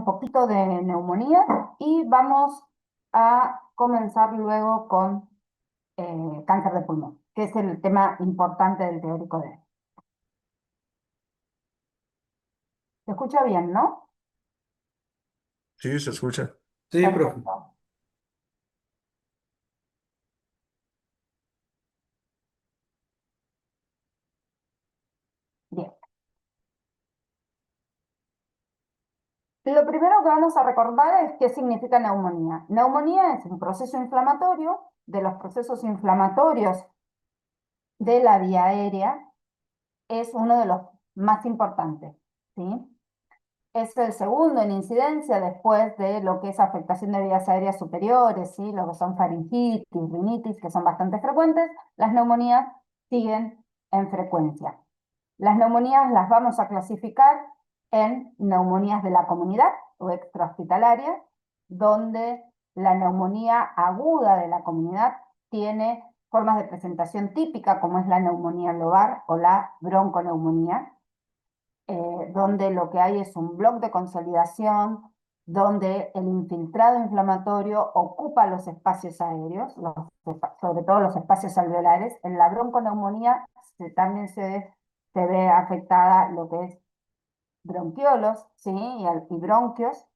poquito de neumonía y vamos a comenzar luego con cáncer de pulmón, que es el tema importante del teórico D. ¿Se escucha bien, no? Sí, se escucha. Sí, profe. Perfecto. Bien. Lo primero que vamos a recordar es qué significa neumonía. Neumonía es un proceso inflamatorio. De los procesos inflamatorios de la vía aérea es uno de los más importantes, ¿sí? Es el segundo en incidencia después de lo que es afectación de vías aéreas superiores, ¿sí? Lo que son faringitis, rinitis, que son bastante frecuentes. Las neumonías siguen en frecuencia. Las neumonías las vamos a clasificar en neumonías de la comunidad o extrahospitalarias, donde la neumonía aguda de la comunidad tiene formas de presentación típica, como es la neumonía lobar o la bronconeumonía, donde lo que hay es un bloque de consolidación, donde el infiltrado inflamatorio ocupa los espacios aéreos, sobre todo los espacios alveolares. En la bronconeumonía también se ve afectada lo que es bronquiolos, ¿sí? y bronquios.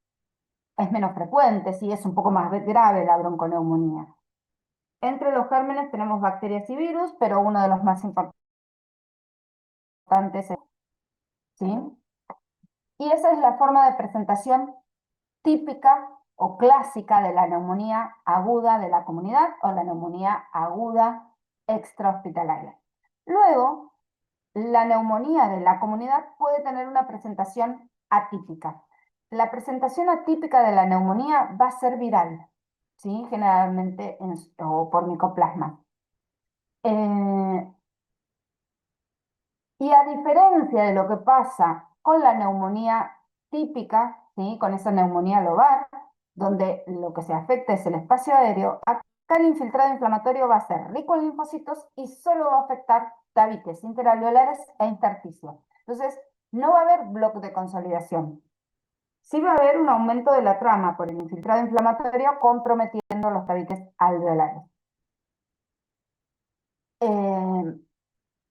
Es menos frecuente, sí, es un poco más grave la bronconeumonía. Entre los gérmenes tenemos bacterias y virus, pero uno de los más importantes es, ¿sí? Y esa es la forma de presentación típica o clásica de la neumonía aguda de la comunidad o la neumonía aguda extrahospitalaria. Luego, la neumonía de la comunidad puede tener una presentación atípica. La presentación atípica de la neumonía va a ser viral, ¿sí? Generalmente o por micoplasma. Y a diferencia de lo que pasa con la neumonía típica, ¿sí? Con esa neumonía lobar, donde lo que se afecta es el espacio aéreo, acá el infiltrado inflamatorio va a ser rico en linfocitos y solo va a afectar tabiques interalveolares e intersticios. Entonces, no va a haber bloque de consolidación. Sí va a haber un aumento de la trama por el infiltrado inflamatorio comprometiendo los tabiques alveolares.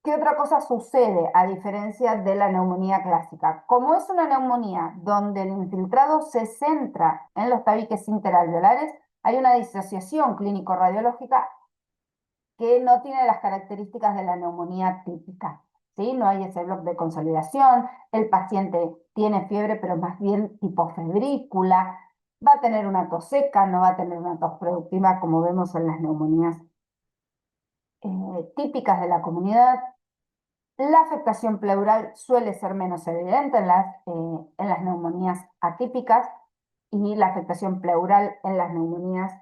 ¿Qué otra cosa sucede a diferencia de la neumonía clásica? Como es una neumonía donde el infiltrado se centra en los tabiques interalveolares, hay una disociación clínico-radiológica que no tiene las características de la neumonía típica, ¿sí? No hay ese bloque de consolidación, el paciente tiene fiebre, pero más bien tipo febrícula, va a tener una tos seca, no va a tener una tos productiva como vemos en las neumonías típicas de la comunidad. La afectación pleural suele ser menos evidente en las neumonías atípicas y la afectación pleural en las neumonías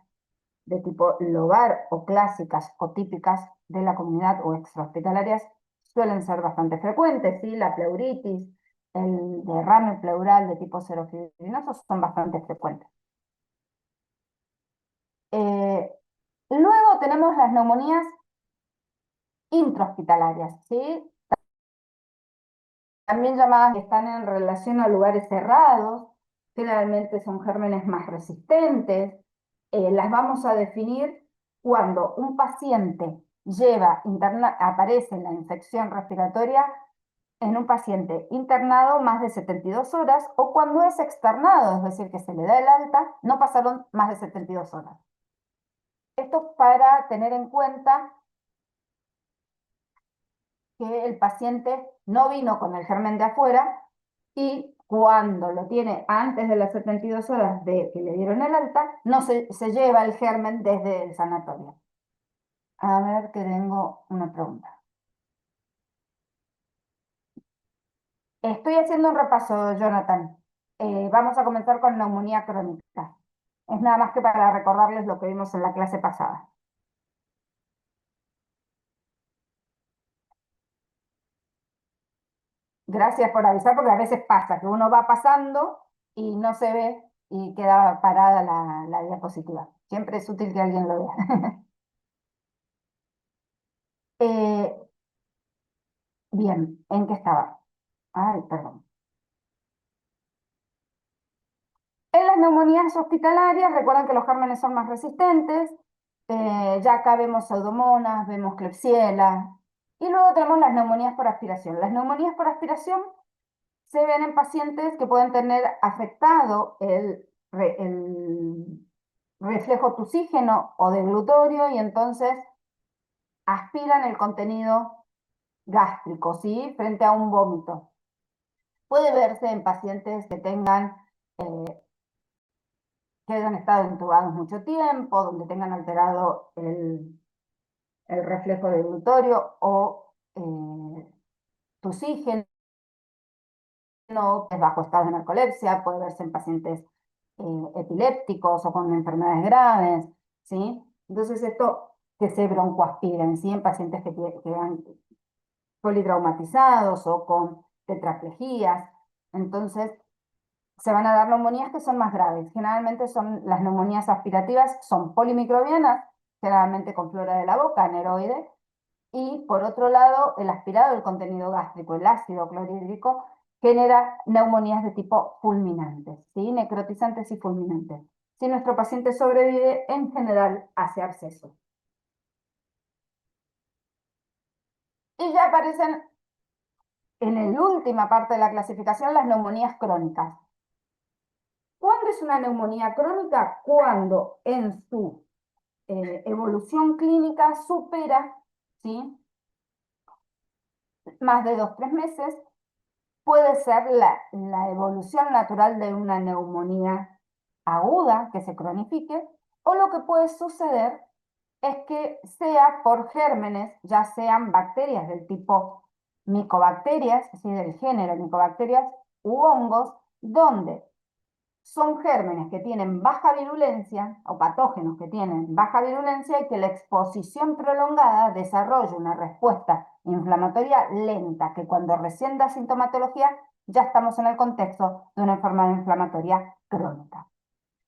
de tipo lobar o clásicas o típicas de la comunidad o extrahospitalarias suelen ser bastante frecuentes, ¿sí? La pleuritis, el derrame pleural de tipo serofibrinoso son bastante frecuentes. Luego tenemos las neumonías intrahospitalarias, ¿sí? También llamadas que están en relación a lugares cerrados, generalmente son gérmenes más resistentes. Las vamos a definir cuando un paciente aparece la infección respiratoria en un paciente internado más de 72 horas o cuando es externado, es decir, que se le da el alta, no pasaron más de 72 horas. Esto para tener en cuenta que el paciente no vino con el germen de afuera y cuando lo tiene antes de las 72 horas de que le dieron el alta, no se lleva el germen desde el sanatorio. A ver, que tengo una pregunta. Estoy haciendo un repaso, Jonathan. Vamos a comenzar con neumonía crónica. Es nada más que para recordarles lo que vimos en la clase pasada. Gracias por avisar, porque a veces pasa que uno va pasando y no se ve y queda parada la diapositiva. Siempre es útil que alguien lo vea. Eh, bien, ¿en qué estaba? Ay, perdón. las neumonías hospitalarias, recuerden que los gérmenes son más resistentes. Ya acá vemos pseudomonas, vemos Klebsiella. Y luego tenemos las neumonías por aspiración. Las neumonías por aspiración se ven en pacientes que pueden tener afectado el reflejo tusígeno o deglutorio y entonces aspiran el contenido gástrico, ¿sí? Frente a un vómito. Puede verse en pacientes que tengan, que hayan estado intubados mucho tiempo, donde tengan alterado el reflejo deglutorio o tusígeno, que es bajo estado de narcolepsia, puede verse en pacientes epilépticos o con enfermedades graves, ¿sí? Entonces esto que se broncoaspiren, ¿sí? En pacientes que quedan politraumatizados o con tetraplejías. Entonces se van a dar neumonías que son más graves. Generalmente son las neumonías aspirativas, son polimicrobianas, generalmente con flora de la boca, aneroide, y por otro lado, el aspirado del contenido gástrico, el ácido clorhídrico, genera neumonías de tipo fulminantes, ¿sí? Necrotizantes y fulminantes. Si nuestro paciente sobrevive, en general hace absceso. Y ya aparecen en la última parte de la clasificación las neumonías crónicas. ¿Cuándo es una neumonía crónica? Cuando en su evolución clínica supera, ¿sí?, más de 2-3 meses. Puede ser la evolución natural de una neumonía aguda que se cronifique, o lo que puede suceder es que sea por gérmenes, ya sean bacterias del tipo micobacterias, es decir, del género micobacterias, u hongos, donde son gérmenes que tienen baja virulencia o patógenos que tienen baja virulencia y que la exposición prolongada desarrolla una respuesta inflamatoria lenta, que cuando recién da sintomatología ya estamos en el contexto de una enfermedad inflamatoria crónica,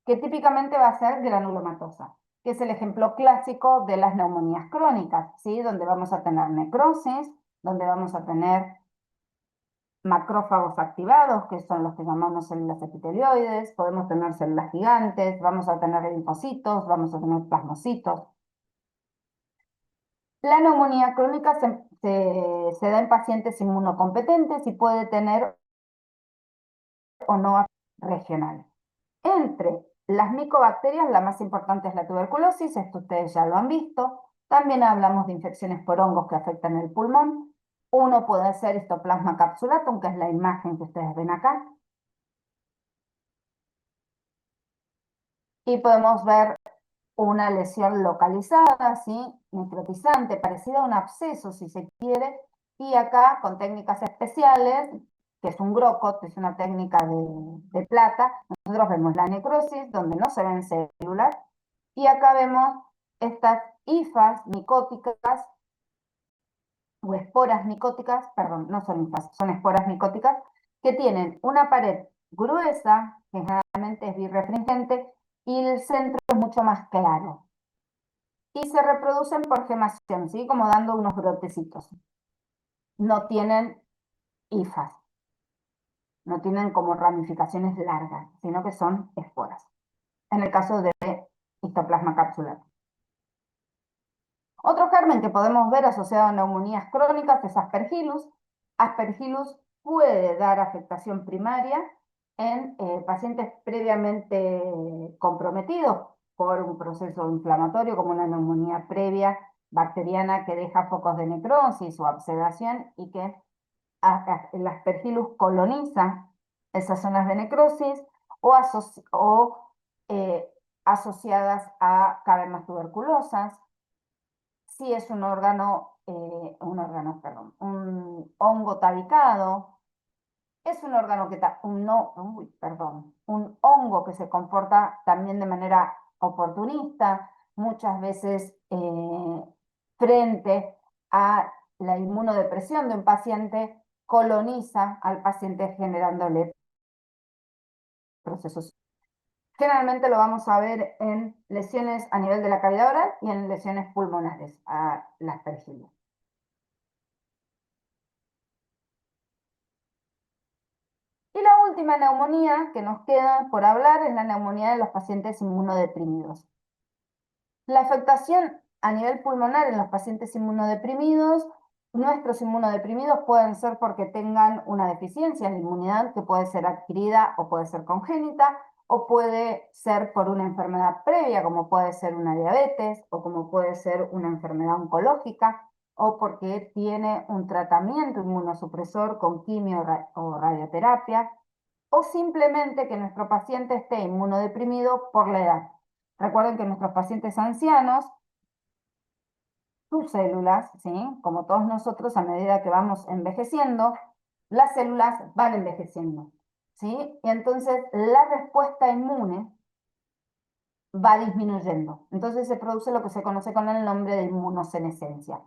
que típicamente va a ser granulomatosa, que es el ejemplo clásico de las neumonías crónicas, ¿sí? Donde vamos a tener necrosis, donde vamos a tener macrófagos activados, que son los que llamamos células epitelioides, podemos tener células gigantes, vamos a tener linfocitos, vamos a tener plasmocitos. La neumonía crónica se da en pacientes inmunocompetentes y puede tener o no regional. Entre las micobacterias, la más importante es la tuberculosis, esto ustedes ya lo han visto. También hablamos de infecciones por hongos que afectan el pulmón. Uno puede ser Histoplasma capsulatum, que es la imagen que ustedes ven acá. Y podemos ver una lesión localizada, ¿sí? Necrotizante, parecida a un absceso, si se quiere. Y acá, con técnicas especiales, que es un GROCOT, es una técnica de plata, nosotros vemos la necrosis, donde no se ven células, y acá vemos estas hifas micóticas, o esporas micóticas, perdón, no son hifas, son esporas micóticas, que tienen una pared gruesa, que generalmente es birrefringente, y el centro es mucho más claro. Y se reproducen por gemación, ¿sí? Como dando unos brotecitos. No tienen hifas, no tienen como ramificaciones largas, sino que son esporas. En el caso de Histoplasma capsulatum. Otro germen que podemos ver asociado a neumonías crónicas es Aspergillus. Aspergillus puede dar afectación primaria en pacientes previamente comprometidos por un proceso inflamatorio como una neumonía previa bacteriana que deja focos de necrosis o absedación y que el Aspergillus coloniza esas zonas de necrosis o asociadas a cavernas tuberculosas. Si es un hongo tabicado, es un órgano que un hongo que se comporta también de manera oportunista, muchas veces frente a la inmunodepresión de un paciente, coloniza al paciente generándole procesos. Generalmente lo vamos a ver en lesiones a nivel de la cavidad oral y en lesiones pulmonares a las Aspergillus. Y la última neumonía que nos queda por hablar es la neumonía de los pacientes inmunodeprimidos. La afectación a nivel pulmonar en los pacientes inmunodeprimidos, nuestros inmunodeprimidos pueden ser porque tengan una deficiencia en la inmunidad que puede ser adquirida o puede ser congénita, o puede ser por una enfermedad previa, como puede ser una diabetes, o como puede ser una enfermedad oncológica, o porque tiene un tratamiento inmunosupresor con quimio o radioterapia, o simplemente que nuestro paciente esté inmunodeprimido por la edad. Recuerden que nuestros pacientes ancianos, sus células, ¿sí? Como todos nosotros, a medida que vamos envejeciendo, las células van envejeciendo, ¿sí? Y entonces la respuesta inmune va disminuyendo. Entonces se produce lo que se conoce con el nombre de inmunosenescencia.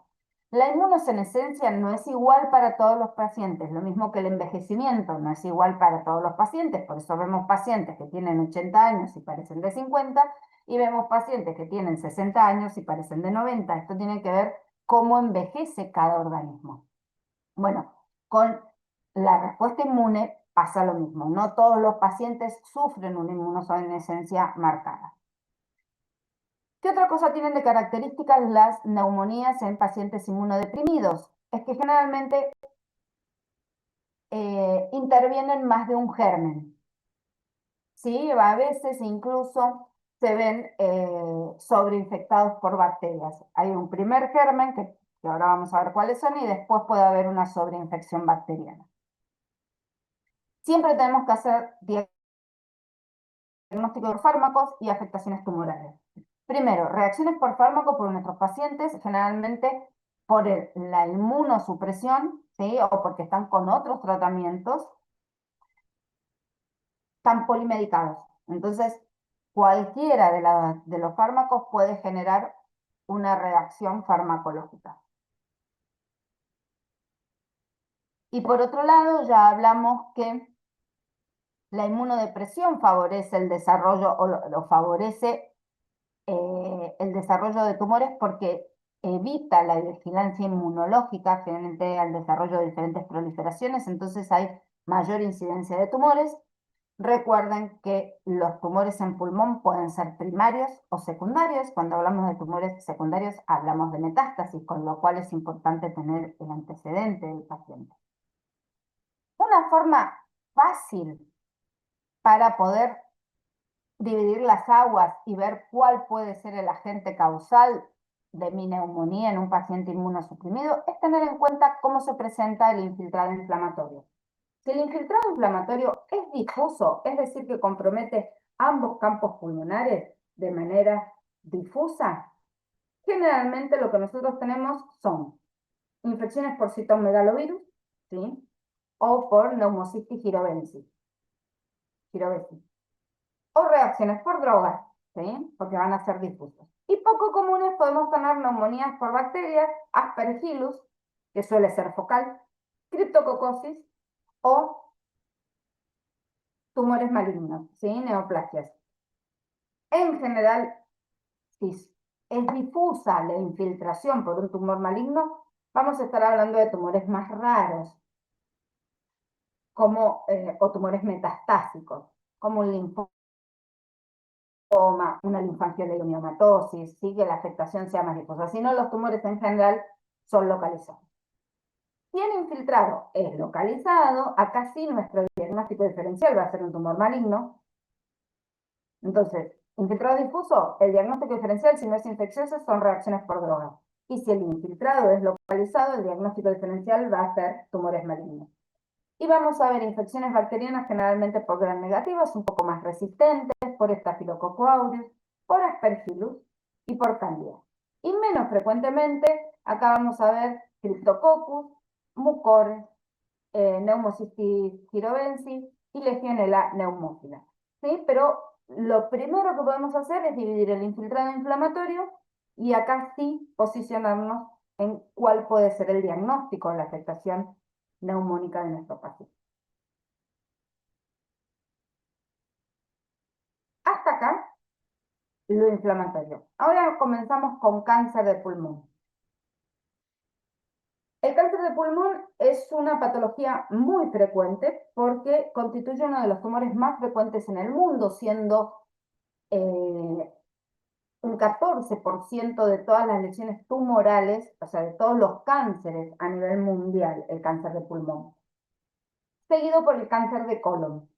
La inmunosenescencia no es igual para todos los pacientes, lo mismo que el envejecimiento no es igual para todos los pacientes, por eso vemos pacientes que tienen 80 años y parecen de 50, y vemos pacientes que tienen 60 años y parecen de 90. Esto tiene que ver cómo envejece cada organismo. Bueno, con la respuesta inmune pasa lo mismo, no todos los pacientes sufren una inmunosenescencia marcada. ¿Qué otra cosa tienen de características las neumonías en pacientes inmunodeprimidos? Es que generalmente intervienen más de un germen, ¿sí? A veces incluso se ven sobreinfectados por bacterias. Hay un primer germen, que ahora vamos a ver cuáles son, y después puede haber una sobreinfección bacteriana. Siempre tenemos que hacer diagnóstico de fármacos y afectaciones tumorales. Primero, reacciones por fármaco por nuestros pacientes, generalmente por la inmunosupresión, ¿sí? O porque están con otros tratamientos, están polimedicados. Entonces, cualquiera de los fármacos puede generar una reacción farmacológica. Y por otro lado, ya hablamos que la inmunodepresión favorece el desarrollo o lo favorece el desarrollo de tumores porque evita la vigilancia inmunológica frente al desarrollo de diferentes proliferaciones, entonces hay mayor incidencia de tumores. Recuerden que los tumores en pulmón pueden ser primarios o secundarios. Cuando hablamos de tumores secundarios hablamos de metástasis, con lo cual es importante tener el antecedente del paciente. Una forma fácil para poder dividir las aguas y ver cuál puede ser el agente causal de mi neumonía en un paciente inmunosuprimido es tener en cuenta cómo se presenta el infiltrado inflamatorio. Si el infiltrado inflamatorio es difuso, es decir, que compromete ambos campos pulmonares de manera difusa, generalmente lo que nosotros tenemos son infecciones por citomegalovirus, ¿sí? O por Pneumocystis jirovecii, o reacciones por drogas, ¿sí? Porque van a ser difusos. Y poco comunes podemos tener neumonías por bacterias, Aspergillus, que suele ser focal, Cryptococcus o tumores malignos, ¿sí? Neoplasias. En general, si es difusa la infiltración por un tumor maligno, vamos a estar hablando de tumores más raros, como, o tumores metastásicos, como un linfoma, una linfangioliomatosis, ¿sí? Que la afectación sea más difusa. Si no, los tumores en general son localizados. Si el infiltrado es localizado, acá sí nuestro diagnóstico diferencial va a ser un tumor maligno. Entonces, infiltrado difuso, el diagnóstico diferencial, si no es infeccioso, son reacciones por droga. Y si el infiltrado es localizado, el diagnóstico diferencial va a ser tumores malignos. Y vamos a ver infecciones bacterianas generalmente por gram negativas, un poco más resistentes, por Staphylococcus aureus, por Aspergillus y por Candida. Y menos frecuentemente, acá vamos a ver Cryptococcus, Mucor, Pneumocystis jirovecii y Legionella pneumophila. ¿Sí? Pero lo primero que podemos hacer es dividir el infiltrado inflamatorio y acá sí posicionarnos en cuál puede ser el diagnóstico de la afectación neumónica de nuestro paciente. Hasta acá lo inflamatorio. Ahora comenzamos con cáncer de pulmón. El cáncer cáncer de pulmón es una patología muy frecuente porque constituye uno de los tumores más frecuentes en el mundo, siendo un 14% de todas las lesiones tumorales, o sea, de todos los cánceres a nivel mundial, el cáncer de pulmón, seguido por el cáncer de colon.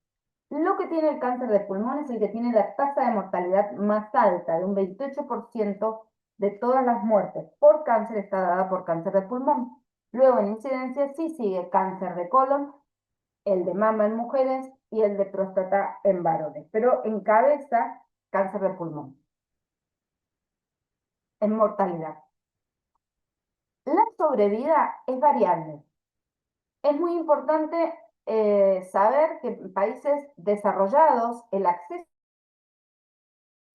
Lo que tiene el cáncer de pulmón es el que tiene la tasa de mortalidad más alta, de un 28% de todas las muertes por cáncer está dada por cáncer de pulmón. Luego en incidencia sí sigue cáncer de colon, el de mama en mujeres y el de próstata en varones, pero encabeza cáncer de pulmón en mortalidad. La sobrevida es variable. Es muy importante saber que en países desarrollados el acceso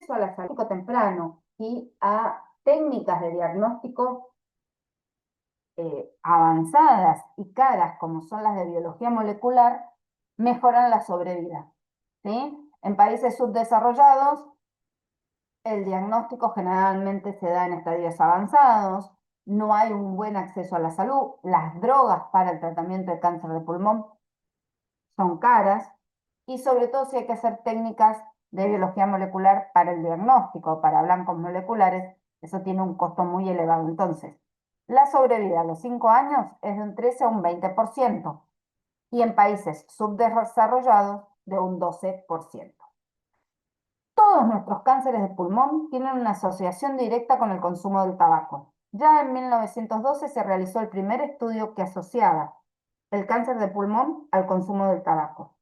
a la salud temprano y a técnicas de diagnóstico avanzadas y caras, como son las de biología molecular, mejoran la sobrevida. ¿Sí? En países subdesarrollados, el diagnóstico generalmente se da en estadios avanzados, no hay un buen acceso a la salud, las drogas para el tratamiento de cáncer de pulmón son caras y sobre todo si hay que hacer técnicas de biología molecular para el diagnóstico, para blancos moleculares, eso tiene un costo muy elevado. Entonces, la sobrevida a los 5 años es de un 13 a un 20% y en países subdesarrollados de un 12%. Todos nuestros cánceres de pulmón tienen una asociación directa con el consumo del tabaco. Ya en 1912 se realizó el primer estudio que asociaba el cáncer de pulmón al consumo del tabaco.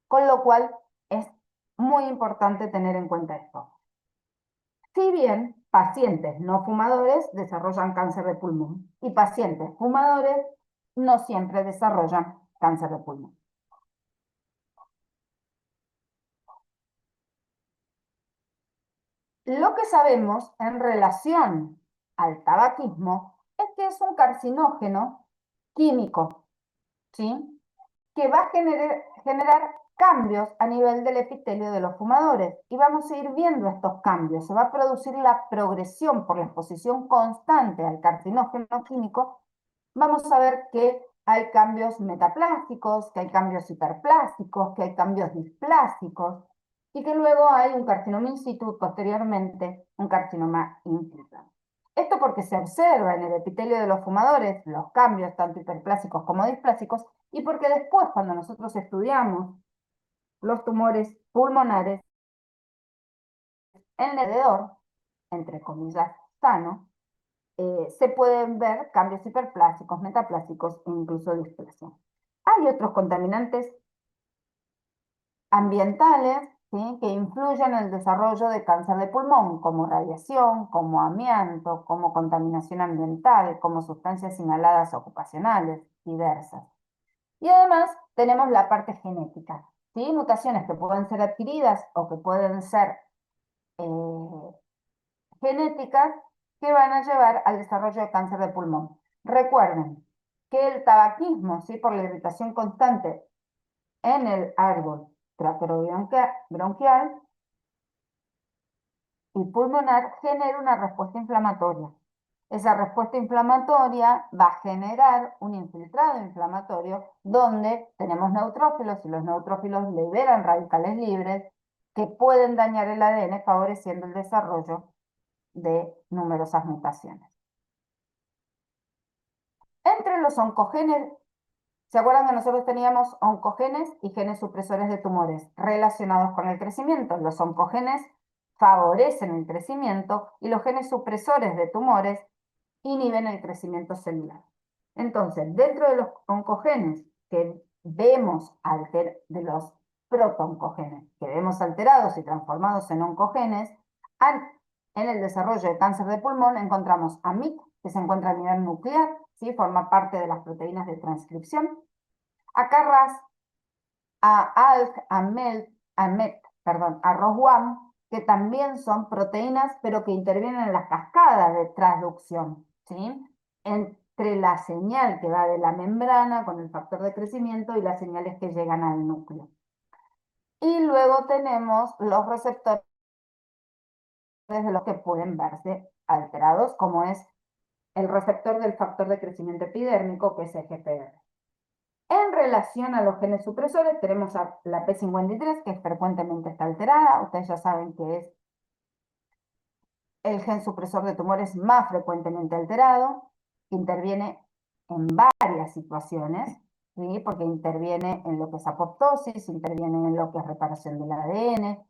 Con lo cual es muy importante tener en cuenta esto. Si bien pacientes no fumadores desarrollan cáncer de pulmón y pacientes fumadores no siempre desarrollan cáncer de pulmón. Lo que sabemos en relación al tabaquismo es que es un carcinógeno químico, ¿sí? Que va a generar cambios a nivel del epitelio de los fumadores. Y vamos a ir viendo estos cambios. Se va a producir la progresión por la exposición constante al carcinógeno químico. Vamos a ver que hay cambios metaplásticos, que hay cambios hiperplásticos, que hay cambios displásticos y que luego hay un carcinoma in situ, posteriormente un carcinoma infiltrado. Esto porque se observa en el epitelio de los fumadores los cambios tanto hiperplásticos como displásticos y porque después cuando nosotros estudiamos los tumores pulmonares en el alrededor, entre comillas, sano, se pueden ver cambios hiperplásticos, metaplásticos e incluso displasia. Hay otros contaminantes ambientales, ¿sí?, que influyen en el desarrollo de cáncer de pulmón, como radiación, como amianto, como contaminación ambiental, como sustancias inhaladas ocupacionales diversas. Y además tenemos la parte genética, ¿sí? Mutaciones que pueden ser adquiridas o que pueden ser genéticas que van a llevar al desarrollo de cáncer de pulmón. Recuerden que el tabaquismo, ¿sí?, por la irritación constante en el árbol traqueobronquial y pulmonar genera una respuesta inflamatoria. Esa respuesta inflamatoria va a generar un infiltrado inflamatorio donde tenemos neutrófilos y los neutrófilos liberan radicales libres que pueden dañar el ADN favoreciendo el desarrollo de numerosas mutaciones. Entre los oncogenes, ¿se acuerdan que nosotros teníamos oncogenes y genes supresores de tumores relacionados con el crecimiento? Los oncogenes favorecen el crecimiento y los genes supresores de tumores inhiben el crecimiento celular. Entonces, dentro de los oncogenes que vemos de los protooncogenes que vemos alterados y transformados en oncogenes, en el desarrollo de cáncer de pulmón encontramos a MYC, que se encuentra a nivel nuclear, ¿sí?, forma parte de las proteínas de transcripción, a KRAS, a ALK, a MET, a ROS1, que también son proteínas, pero que intervienen en las cascadas de transducción, ¿sí?, entre la señal que va de la membrana con el factor de crecimiento y las señales que llegan al núcleo. Y luego tenemos los receptores de los que pueden verse alterados, como es el receptor del factor de crecimiento epidérmico, que es FGFR. En relación a los genes supresores, tenemos a la P53, que frecuentemente está alterada. Ustedes ya saben que es el gen supresor de tumores más frecuentemente alterado, que interviene en varias situaciones, ¿sí? Porque interviene en lo que es apoptosis, interviene en lo que es reparación del ADN,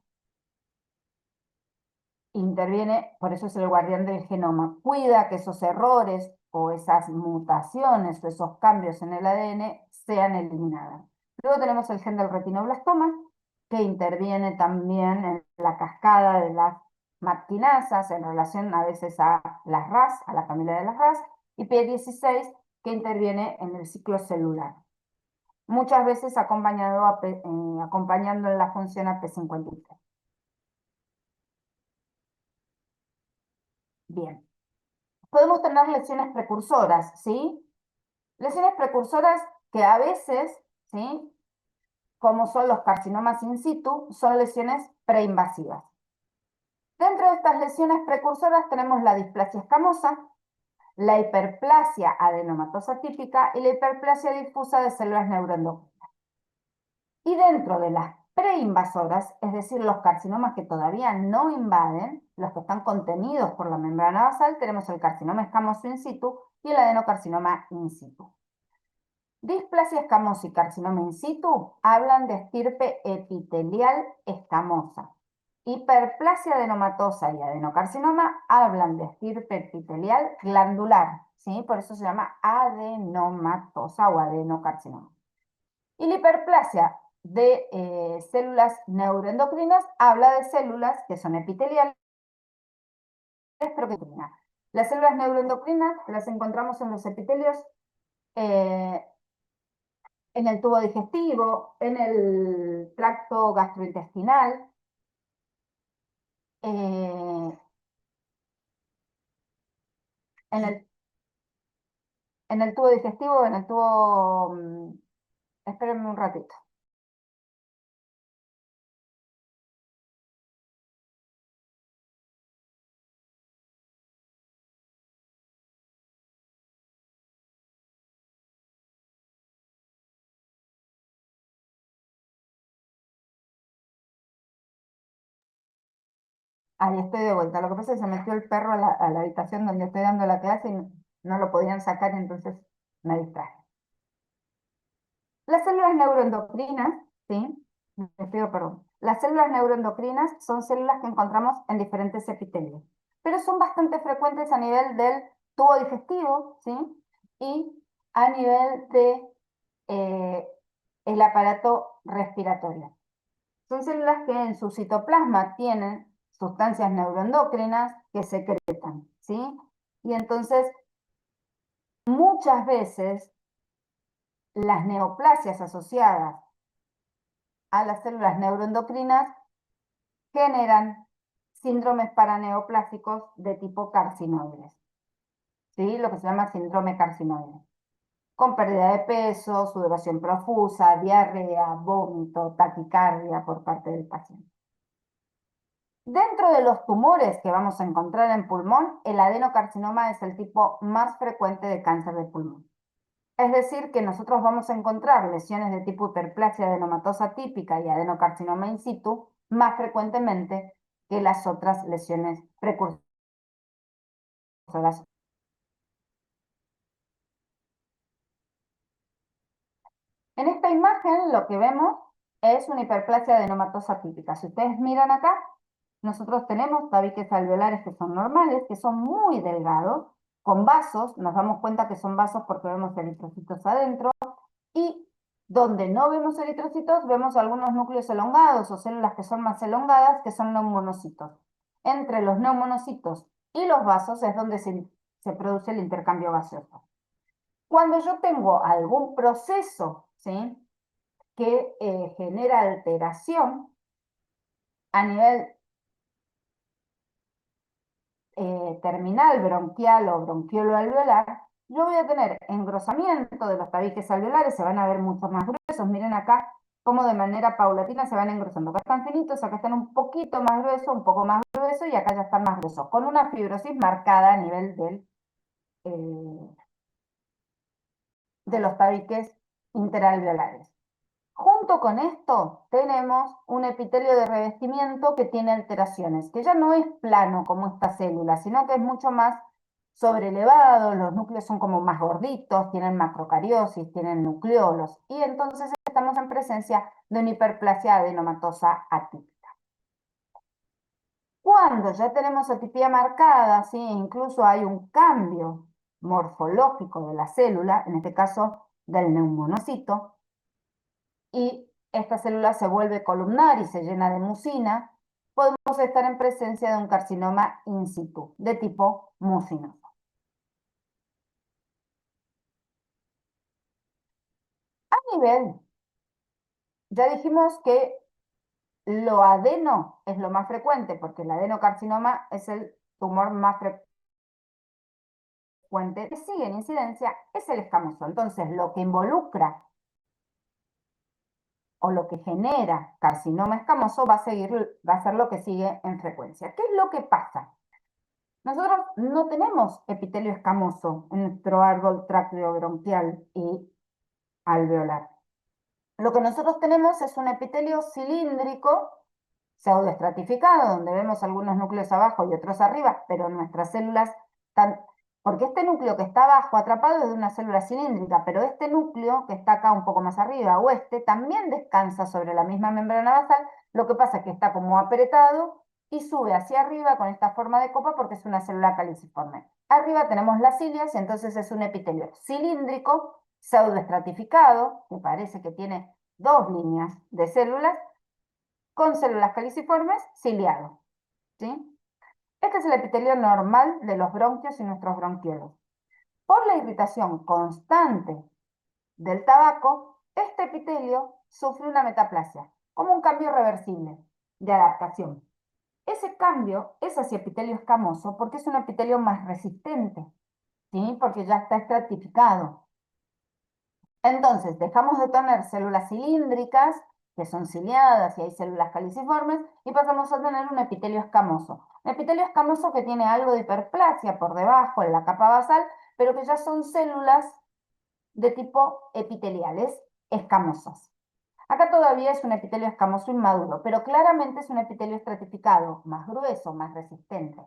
interviene, por eso es el guardián del genoma, cuida que esos errores o esas mutaciones o esos cambios en el ADN sean eliminados. Luego tenemos el gen del retinoblastoma, que interviene también en la cascada de las mactinasas en relación a veces a las RAS, a la familia de las RAS, y P16, que interviene en el ciclo celular. Muchas veces acompañando en la función a P53. Bien. Podemos tener lesiones precursoras, ¿sí? Lesiones precursoras que a veces, ¿sí? Como son los carcinomas in situ, son lesiones preinvasivas. Dentro de estas lesiones precursoras tenemos la displasia escamosa, la hiperplasia adenomatosa típica y la hiperplasia difusa de células neuroendocrinas. Y dentro de las preinvasoras, es decir, los carcinomas que todavía no invaden, los que están contenidos por la membrana basal, tenemos el carcinoma escamoso in situ y el adenocarcinoma in situ. Displasia escamosa y carcinoma in situ hablan de estirpe epitelial escamosa. Hiperplasia adenomatosa y adenocarcinoma hablan de estirpe epitelial glandular, ¿sí? Por eso se llama adenomatosa o adenocarcinoma. Y la hiperplasia de células neuroendocrinas habla de células que son epiteliales, pero que las células neuroendocrinas las encontramos en los epitelios, en el tubo digestivo, en el tracto gastrointestinal, en el, en el tubo digestivo, en el tubo... espérenme un ratito. Ahí estoy de vuelta. Lo que pasa es que se metió el perro a la habitación donde estoy dando la clase y no lo podían sacar, entonces me distraje. Las células neuroendocrinas, ¿sí? Les pido perdón. Las células neuroendocrinas son células que encontramos en diferentes epitelios, pero son bastante frecuentes a nivel del tubo digestivo, ¿sí? Y a nivel de el aparato respiratorio. Son células que en su citoplasma tienen sustancias neuroendocrinas que secretan, ¿sí? Y entonces, muchas veces, las neoplasias asociadas a las células neuroendocrinas generan síndromes paraneoplásicos de tipo carcinoides, ¿sí? Lo que se llama síndrome carcinoide, con pérdida de peso, sudoración profusa, diarrea, vómito, taquicardia por parte del paciente. Dentro de los tumores que vamos a encontrar en pulmón, el adenocarcinoma es el tipo más frecuente de cáncer de pulmón. Es decir, que nosotros vamos a encontrar lesiones de tipo hiperplasia adenomatosa típica y adenocarcinoma in situ más frecuentemente que las otras lesiones precursoras. En esta imagen lo que vemos es una hiperplasia adenomatosa típica. Si ustedes miran acá, nosotros tenemos tabiques alveolares que son normales, que son muy delgados, con vasos, nos damos cuenta que son vasos porque vemos eritrocitos adentro, y donde no vemos eritrocitos, vemos algunos núcleos elongados o células que son más elongadas, que son neumonocitos. Entre los neumonocitos y los vasos es donde se produce el intercambio gaseoso. Cuando yo tengo algún proceso, ¿sí?, que genera alteración a nivel terminal bronquial o bronquiolo alveolar, yo voy a tener engrosamiento de los tabiques alveolares, se van a ver mucho más gruesos. Miren acá cómo de manera paulatina se van engrosando. Acá están finitos, acá están un poquito más gruesos, un poco más gruesos y acá ya están más gruesos, con una fibrosis marcada a nivel del de los tabiques interalveolares. Junto con esto tenemos un epitelio de revestimiento que tiene alteraciones, que ya no es plano como esta célula, sino que es mucho más sobrelevado, los núcleos son como más gorditos, tienen macrocariosis, tienen nucleolos, y entonces estamos en presencia de una hiperplasia adenomatosa atípica. Cuando ya tenemos atipia marcada, ¿sí? Incluso hay un cambio morfológico de la célula, en este caso del neumonocito, y esta célula se vuelve columnar y se llena de mucina, podemos estar en presencia de un carcinoma in situ, de tipo mucinoso. A nivel, ya dijimos que lo adeno es lo más frecuente, porque el adenocarcinoma es el tumor más frecuente que sigue en incidencia, es el escamoso. Entonces, lo que involucra o lo que genera carcinoma escamoso va a ser lo que sigue en frecuencia. ¿Qué es lo que pasa? Nosotros no tenemos epitelio escamoso en nuestro árbol tráqueo-bronquial y alveolar. Lo que nosotros tenemos es un epitelio cilíndrico, pseudoestratificado, donde vemos algunos núcleos abajo y otros arriba, pero nuestras células están... Porque este núcleo que está abajo atrapado es de una célula cilíndrica, pero este núcleo que está acá un poco más arriba, o este, también descansa sobre la misma membrana basal, lo que pasa es que está como apretado y sube hacia arriba con esta forma de copa porque es una célula caliciforme. Arriba tenemos las cilias y entonces es un epitelio cilíndrico, pseudoestratificado, que parece que tiene dos líneas de células, con células caliciformes ciliado, ¿sí? Este es el epitelio normal de los bronquios y nuestros bronquiolos. Por la irritación constante del tabaco, este epitelio sufre una metaplasia, como un cambio reversible de adaptación. Ese cambio es hacia epitelio escamoso porque es un epitelio más resistente, ¿sí? Porque ya está estratificado. Entonces, dejamos de tener células cilíndricas, que son ciliadas y hay células caliciformes, y pasamos a tener un epitelio escamoso. Un epitelio escamoso que tiene algo de hiperplasia por debajo en la capa basal, pero que ya son células de tipo epiteliales escamosas. Acá todavía es un epitelio escamoso inmaduro, pero claramente es un epitelio estratificado, más grueso, más resistente.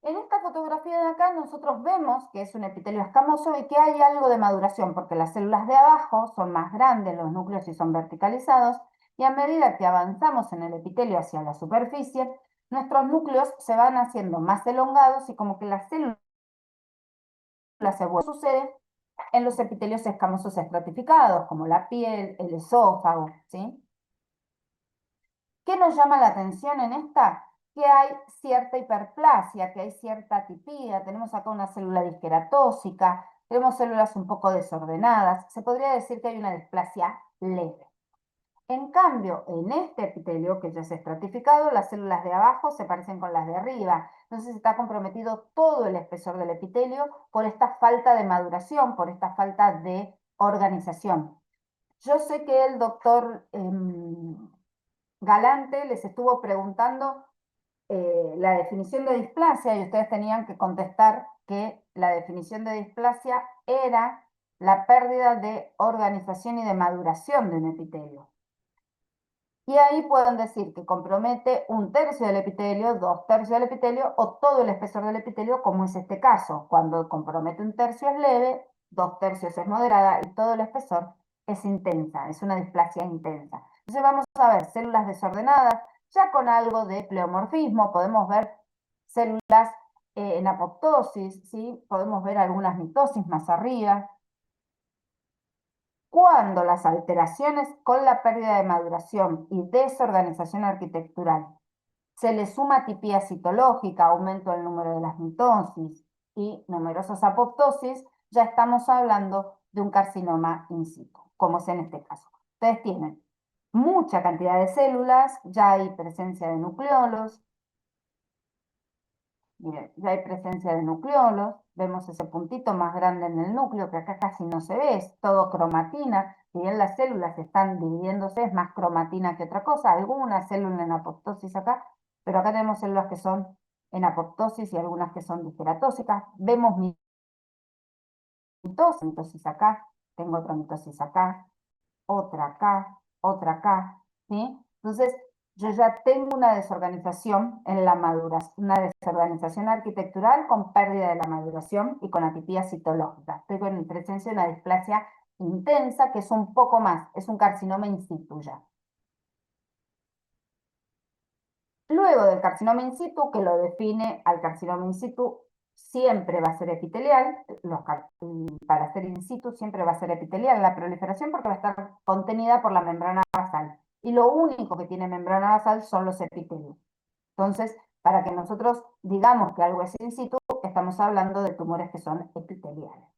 En esta fotografía de acá nosotros vemos que es un epitelio escamoso y que hay algo de maduración, porque las células de abajo son más grandes, los núcleos sí son verticalizados, y a medida que avanzamos en el epitelio hacia la superficie, nuestros núcleos se van haciendo más elongados y como que las células se vuelven. Sucede en los epitelios escamosos estratificados, como la piel, el esófago, ¿sí? ¿Qué nos llama la atención en esta? Que hay cierta hiperplasia, que hay cierta atipia, tenemos acá una célula disqueratóxica, tenemos células un poco desordenadas, se podría decir que hay una displasia leve. En cambio, en este epitelio, que ya es estratificado, las células de abajo se parecen con las de arriba, entonces está comprometido todo el espesor del epitelio por esta falta de maduración, por esta falta de organización. Yo sé que el doctor Galante les estuvo preguntando la definición de displasia y ustedes tenían que contestar que la definición de displasia era la pérdida de organización y de maduración de un epitelio. Y ahí pueden decir que compromete un tercio del epitelio, dos tercios del epitelio o todo el espesor del epitelio, como es este caso. Cuando compromete un tercio es leve, dos tercios es moderada y todo el espesor es intensa, es una displasia intensa. Entonces vamos a ver células desordenadas, ya con algo de pleomorfismo, podemos ver células en apoptosis, ¿sí? Podemos ver algunas mitosis más arriba. Cuando las alteraciones con la pérdida de maduración y desorganización arquitectural se le suma atipia citológica, aumento del número de las mitosis y numerosas apoptosis, ya estamos hablando de un carcinoma in situ, como es en este caso. Ustedes tienen mucha cantidad de células, ya hay presencia de nucleolos, miren, ya hay presencia de nucleolos, vemos ese puntito más grande en el núcleo que acá casi no se ve, es todo cromatina, si bien las células están dividiéndose, es más cromatina que otra cosa, alguna célula en apoptosis acá, pero acá tenemos células que son en apoptosis y algunas que son disqueratóxicas. Vemos mitosis acá, tengo otra mitosis acá, otra acá, ¿sí? Entonces, yo ya tengo una desorganización en la maduración, una desorganización arquitectural con pérdida de la maduración y con atipía citológica. Estoy con presencia de una displasia intensa, que es un poco más, es un carcinoma in situ ya. Luego del carcinoma in situ, que lo define al carcinoma in situ, siempre va a ser epitelial, para ser in situ siempre va a ser epitelial la proliferación porque va a estar contenida por la membrana basal. Y lo único que tiene membrana basal son los epitelios. Entonces, para que nosotros digamos que algo es in situ, estamos hablando de tumores que son epiteliales,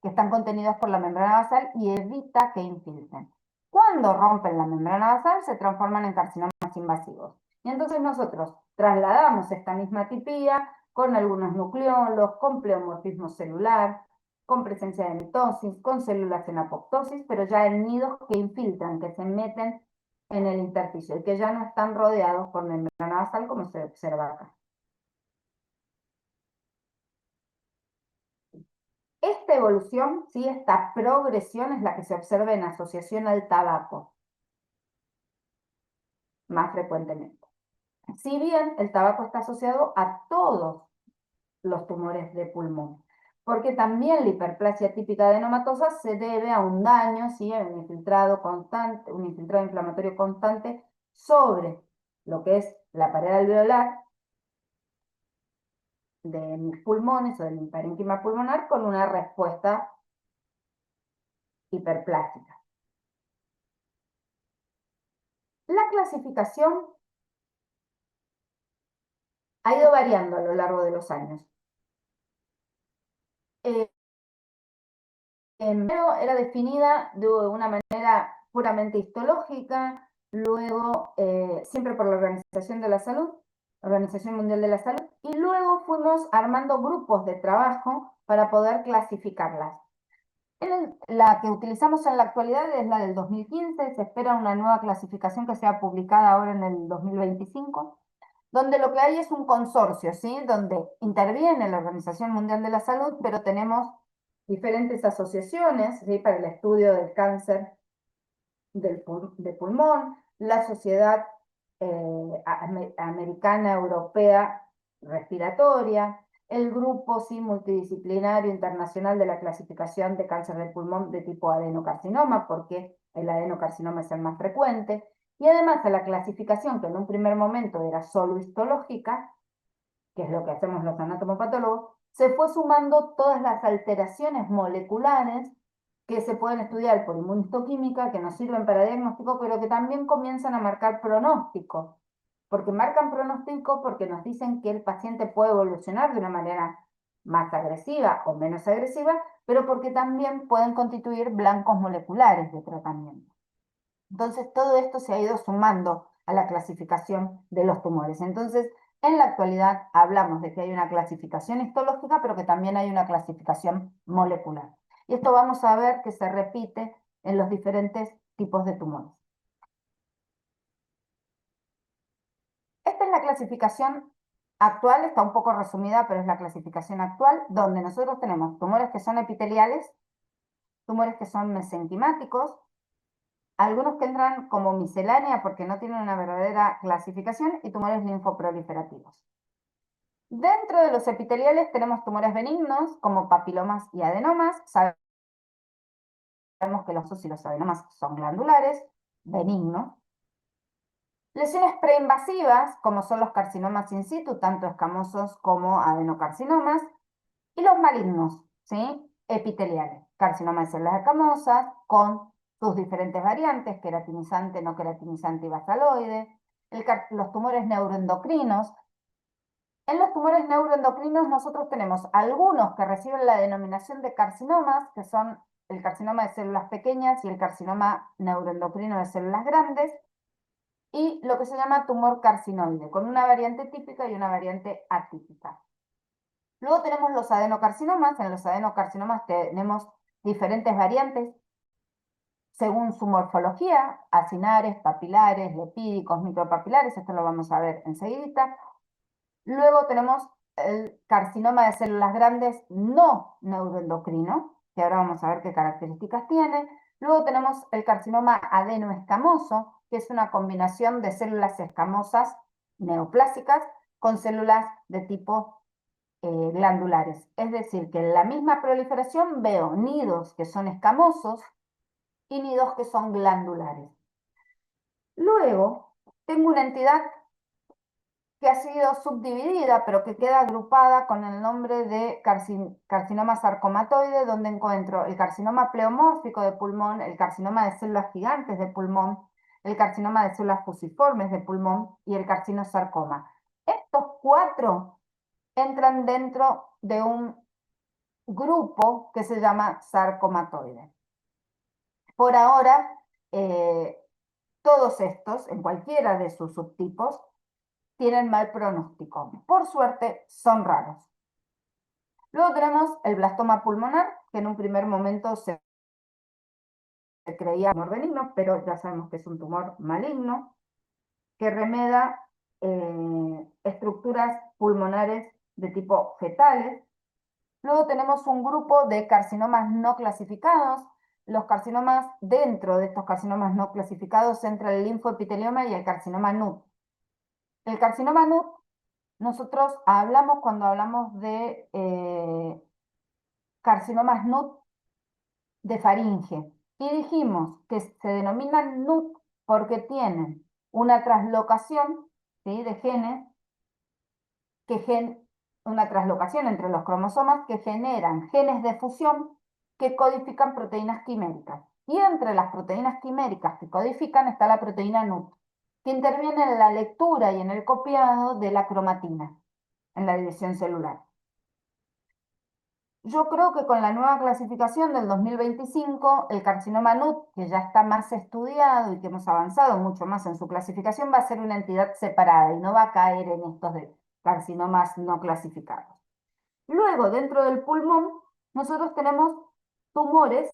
que están contenidos por la membrana basal y evita que infiltren. Cuando rompen la membrana basal, se transforman en carcinomas invasivos. Y entonces nosotros trasladamos esta misma tipía con algunos nucleolos, con pleomorfismo celular, con presencia de mitosis, con células en apoptosis, pero ya en nidos que infiltran, que se meten en el intersticio y que ya no están rodeados por membrana basal como se observa acá. Esta evolución, ¿sí? Esta progresión es la que se observa en asociación al tabaco más frecuentemente. Si bien el tabaco está asociado a todos los tumores de pulmón, porque también la hiperplasia típica adenomatosa se debe a un daño, ¿sí? A un infiltrado constante, un infiltrado inflamatorio constante sobre lo que es la pared alveolar de mis pulmones o del parénquima pulmonar con una respuesta hiperplástica. La clasificación ha ido variando a lo largo de los años. Primero era definida de una manera puramente histológica, luego siempre por la Organización de la Salud, Organización Mundial de la Salud, y luego fuimos armando grupos de trabajo para poder clasificarlas. La que utilizamos en la actualidad es la del 2015, se espera una nueva clasificación que sea publicada ahora en el 2025, donde lo que hay es un consorcio, ¿sí? Donde interviene la Organización Mundial de la Salud, pero tenemos diferentes asociaciones, ¿sí? Para el estudio del cáncer de pulmón, la Sociedad Americana Europea Respiratoria, el grupo, ¿sí? Multidisciplinario internacional de la clasificación de cáncer de pulmón de tipo adenocarcinoma, porque el adenocarcinoma es el más frecuente, y además a la clasificación que en un primer momento era solo histológica, que es lo que hacemos los anatomopatólogos, se fue sumando todas las alteraciones moleculares que se pueden estudiar por inmunistoquímica, que nos sirven para diagnóstico, pero que también comienzan a marcar pronóstico, porque marcan pronóstico porque nos dicen que el paciente puede evolucionar de una manera más agresiva o menos agresiva, pero porque también pueden constituir blancos moleculares de tratamiento. Entonces, todo esto se ha ido sumando a la clasificación de los tumores. Entonces, en la actualidad hablamos de que hay una clasificación histológica, pero que también hay una clasificación molecular. Y esto vamos a ver que se repite en los diferentes tipos de tumores. Esta es la clasificación actual, está un poco resumida, pero es la clasificación actual, donde nosotros tenemos tumores que son epiteliales, tumores que son mesenquimáticos, algunos que entran como miscelánea porque no tienen una verdadera clasificación, y tumores linfoproliferativos. Dentro de los epiteliales tenemos tumores benignos como papilomas y adenomas. Sabemos que los osos y los adenomas son glandulares, benignos. Lesiones preinvasivas, como son los carcinomas in situ, tanto escamosos como adenocarcinomas. Y los malignos, ¿sí? Epiteliales, carcinoma de células escamosas, con sus diferentes variantes, queratinizante, no queratinizante y basaloide. Los tumores neuroendocrinos. En los tumores neuroendocrinos nosotros tenemos algunos que reciben la denominación de carcinomas, que son el carcinoma de células pequeñas y el carcinoma neuroendocrino de células grandes, y lo que se llama tumor carcinoide, con una variante típica y una variante atípica. Luego tenemos los adenocarcinomas. En los adenocarcinomas tenemos diferentes variantes según su morfología, acinares, papilares, lepídicos, micropapilares, esto lo vamos a ver enseguida. Luego tenemos el carcinoma de células grandes no neuroendocrino, que ahora vamos a ver qué características tiene. Luego tenemos el carcinoma adenoescamoso, que es una combinación de células escamosas neoplásicas con células de tipo glandulares. Es decir, que en la misma proliferación veo nidos que son escamosos y nidos que son glandulares. Luego, tengo una entidad que ha sido subdividida, pero que queda agrupada con el nombre de carcinoma sarcomatoide, donde encuentro el carcinoma pleomórfico de pulmón, el carcinoma de células gigantes de pulmón, el carcinoma de células fusiformes de pulmón y el carcinosarcoma. Estos cuatro entran dentro de un grupo que se llama sarcomatoide. Por ahora, todos estos, en cualquiera de sus subtipos, tienen mal pronóstico. Por suerte, son raros. Luego tenemos el blastoma pulmonar, que en un primer momento se creía tumor benigno, pero ya sabemos que es un tumor maligno, que remeda estructuras pulmonares de tipo fetales. Luego tenemos un grupo de carcinomas no clasificados. Los carcinomas, dentro de estos carcinomas no clasificados, entra el linfoepitelioma y el carcinoma NUT. El carcinoma NUT, nosotros hablamos cuando hablamos de carcinomas NUT de faringe y dijimos que se denominan NUT porque tienen una translocación, ¿sí?, de genes, una translocación entre los cromosomas que generan genes de fusión que codifican proteínas quiméricas. Y entre las proteínas quiméricas que codifican está la proteína NUT, que interviene en la lectura y en el copiado de la cromatina, en la división celular. Yo creo que con la nueva clasificación del 2025, el carcinoma NUT, que ya está más estudiado y que hemos avanzado mucho más en su clasificación, va a ser una entidad separada y no va a caer en estos de carcinomas no clasificados. Luego, dentro del pulmón, nosotros tenemos tumores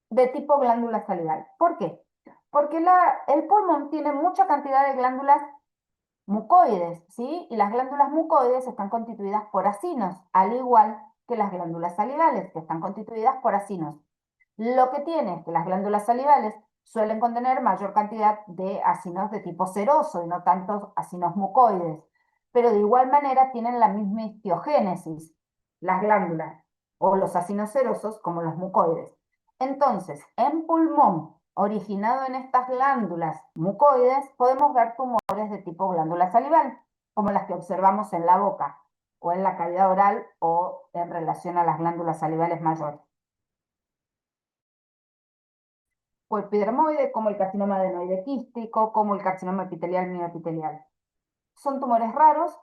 de tipo glándula salival. ¿Por qué? Porque el pulmón tiene mucha cantidad de glándulas mucoides, ¿sí? Y las glándulas mucoides están constituidas por acinos, al igual que las glándulas salivales, que están constituidas por acinos. Lo que tiene es que las glándulas salivales suelen contener mayor cantidad de acinos de tipo seroso y no tantos acinos mucoides, pero de igual manera tienen la misma histiogénesis, las glándulas, o los acinos serosos como los mucoides. Entonces, en pulmón, originado en estas glándulas mucoides, podemos ver tumores de tipo glándula salival, como las que observamos en la boca, o en la cavidad oral, o en relación a las glándulas salivales mayores. O epidermoide, como el carcinoma adenoide quístico, como el carcinoma epitelial mioepitelial. Son tumores raros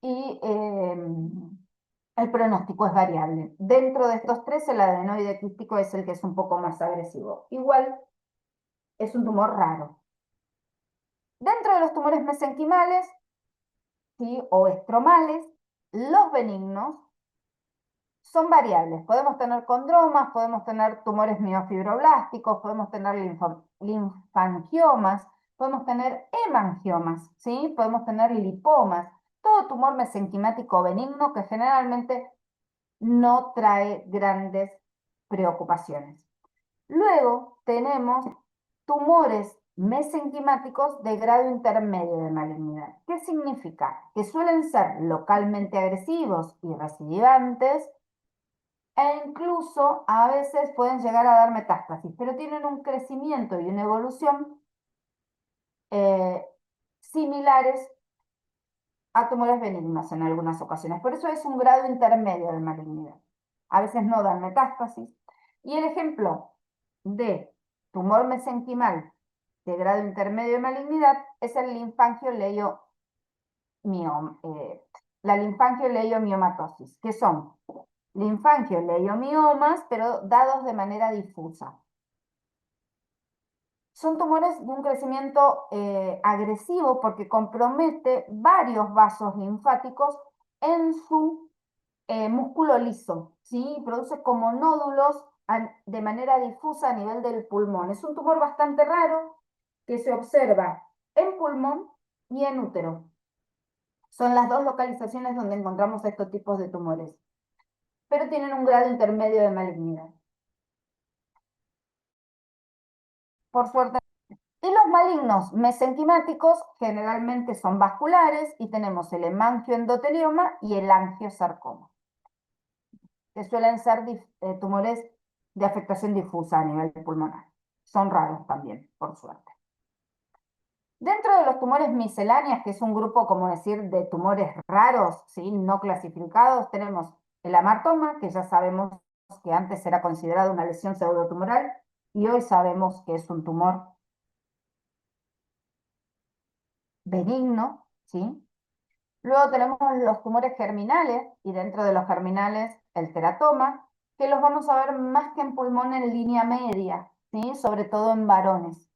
y el pronóstico es variable. Dentro de estos tres, el adenoide quístico es el que es un poco más agresivo. Igual es un tumor raro. Dentro de los tumores mesenquimales, ¿sí?, o estromales, los benignos son variables. Podemos tener condromas, podemos tener tumores miofibroblásticos, podemos tener linfangiomas, podemos tener hemangiomas, ¿sí? Podemos tener lipomas. Todo tumor mesenquimático benigno que generalmente no trae grandes preocupaciones. Luego tenemos tumores mesenquimáticos de grado intermedio de malignidad. ¿Qué significa? Que suelen ser localmente agresivos y recidivantes, e incluso a veces pueden llegar a dar metástasis, pero tienen un crecimiento y una evolución eh, similares a tumores benignos en algunas ocasiones. Por eso es un grado intermedio de malignidad. A veces no dan metástasis. Y el ejemplo de tumor mesenquimal de grado intermedio de malignidad es el la linfangioleiomyomatosis, que son linfangioleiomiomas, pero dados de manera difusa. Son tumores de un crecimiento agresivo porque compromete varios vasos linfáticos en su músculo liso, ¿sí? Produce como nódulos de manera difusa a nivel del pulmón. Es un tumor bastante raro que se observa en pulmón y en útero. Son las dos localizaciones donde encontramos estos tipos de tumores, pero tienen un grado intermedio de malignidad. Por suerte. Y los malignos mesenquimáticos generalmente son vasculares y tenemos el hemangioendotelioma y el angiosarcoma, que suelen ser tumores de afectación difusa a nivel pulmonar. Son raros también, por suerte. Dentro de los tumores misceláneos, que es un grupo, como decir, de tumores raros, ¿sí? No clasificados, tenemos el amartoma, que ya sabemos que antes era considerado una lesión pseudotumoral y hoy sabemos que es un tumor benigno, ¿sí? Luego tenemos los tumores germinales y dentro de los germinales el teratoma, que los vamos a ver más que en pulmón en línea media, ¿sí? Sobre todo en varones.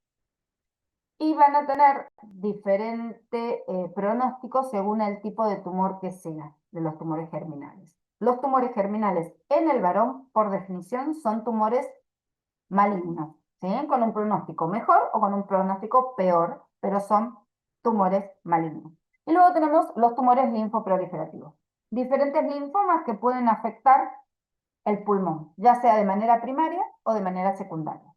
Y van a tener diferente pronóstico según el tipo de tumor que sea de los tumores germinales. Los tumores germinales en el varón, por definición, son tumores malignos, ¿sí? Con un pronóstico mejor o con un pronóstico peor, pero son tumores malignos. Y luego tenemos los tumores linfoproliferativos. Diferentes linfomas que pueden afectar el pulmón, ya sea de manera primaria o de manera secundaria.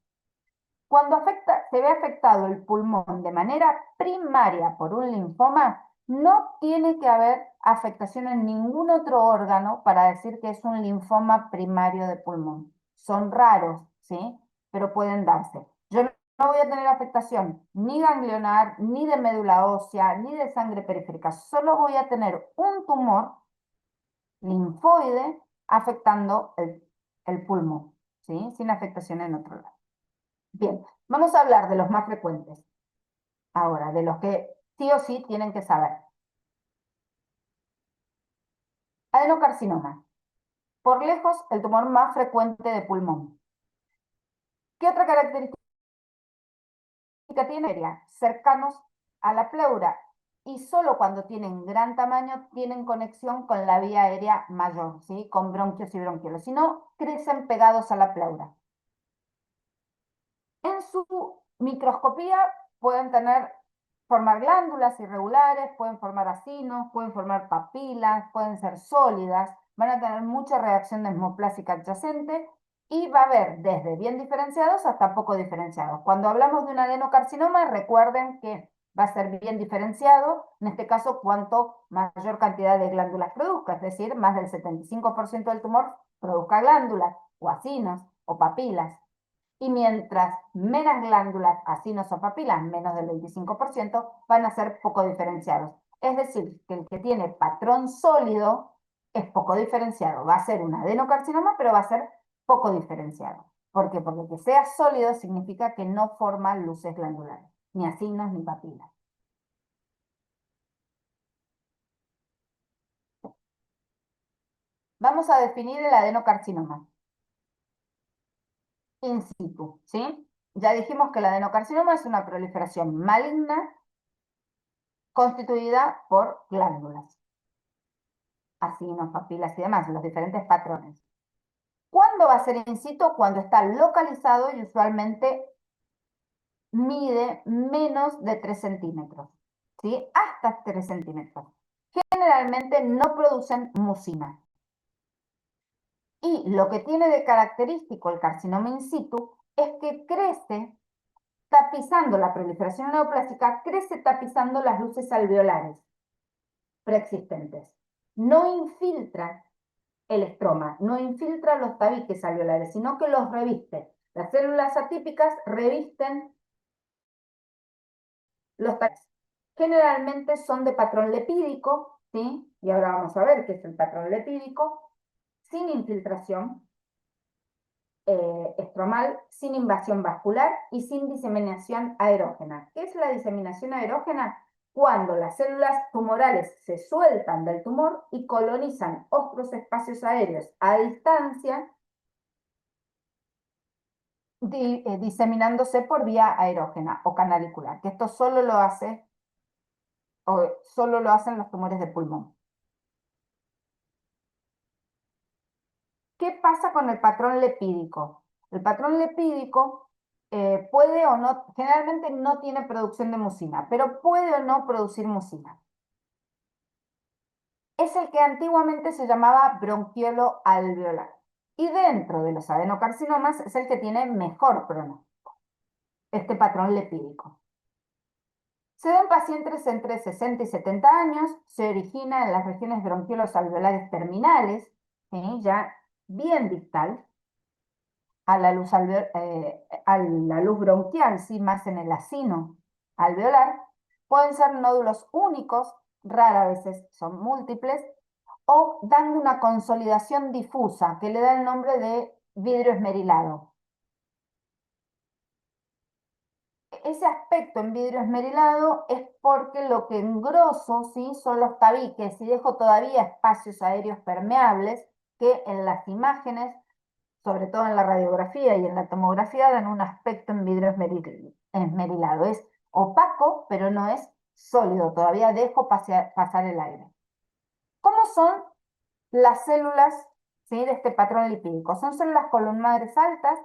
Cuando se ve afectado el pulmón de manera primaria por un linfoma, no tiene que haber afectación en ningún otro órgano para decir que es un linfoma primario de pulmón. Son raros, ¿sí? Pero pueden darse. Yo no voy a tener afectación ni ganglionar, ni de médula ósea, ni de sangre periférica. Solo voy a tener un tumor linfoide afectando el pulmón, ¿sí? Sin afectación en otro lado. Bien, vamos a hablar de los más frecuentes. Ahora, de los que sí o sí tienen que saber. Adenocarcinoma. Por lejos, el tumor más frecuente de pulmón. ¿Qué otra característica tiene? Cercanos a la pleura. Y solo cuando tienen gran tamaño tienen conexión con la vía aérea mayor, ¿sí? Con bronquios y bronquiolos. Si no, crecen pegados a la pleura. En su microscopía pueden formar glándulas irregulares, pueden formar acinos, pueden formar papilas, pueden ser sólidas, van a tener mucha reacción desmoplásica adyacente y va a haber desde bien diferenciados hasta poco diferenciados. Cuando hablamos de un adenocarcinoma, recuerden que va a ser bien diferenciado, en este caso, cuanto mayor cantidad de glándulas produzca, es decir, más del 75% del tumor produzca glándulas o acinos o papilas. Y mientras menos glándulas, acinos o papilas, menos del 25%, van a ser poco diferenciados. Es decir, que el que tiene patrón sólido es poco diferenciado. Va a ser un adenocarcinoma, pero va a ser poco diferenciado. ¿Por qué? Porque que sea sólido significa que no forma luces glandulares, ni acinos ni papilas. Vamos a definir el adenocarcinoma in situ, ¿sí? Ya dijimos que el adenocarcinoma es una proliferación maligna constituida por glándulas, acinos, papilas y demás, los diferentes patrones. ¿Cuándo va a ser in situ? Cuando está localizado y usualmente mide menos de 3 centímetros, ¿sí? Hasta 3 centímetros. Generalmente no producen mucina. Y lo que tiene de característico el carcinoma in situ es que crece tapizando la proliferación neoplástica, crece tapizando las luces alveolares preexistentes. No infiltra el estroma, no infiltra los tabiques alveolares, sino que los reviste. Las células atípicas revisten los tabiques. Generalmente son de patrón lepídico, ¿sí? Y ahora vamos a ver qué es el patrón lepídico, sin infiltración estromal, sin invasión vascular y sin diseminación aerógena. ¿Qué es la diseminación aerógena? Cuando las células tumorales se sueltan del tumor y colonizan otros espacios aéreos a distancia, diseminándose por vía aerógena o canalicular, que esto solo lo hacen los tumores de pulmón. ¿Qué pasa con el patrón lepídico? El patrón lepídico puede o no, generalmente no tiene producción de mucina, pero puede o no producir mucina. es el que antiguamente se llamaba bronquiolo alveolar. Y dentro de los adenocarcinomas es el que tiene mejor pronóstico, este patrón lipídico. Se da en pacientes entre 60 y 70 años, se origina en las regiones bronquiolos alveolares terminales, ya bien distal, a la luz bronquial, ¿sí? Más en el acino alveolar. Pueden ser nódulos únicos, rara veces son múltiples, o dando una consolidación difusa que le da el nombre de vidrio esmerilado. Ese aspecto en vidrio esmerilado es porque lo que engroso, ¿sí? Son los tabiques y dejo todavía espacios aéreos permeables que en las imágenes, sobre todo en la radiografía y en la tomografía, dan un aspecto en vidrio esmerilado. Es opaco, pero no es sólido, todavía dejo pasar el aire. ¿Cómo son las células, ¿sí? De este patrón lipídico? Son células columnares altas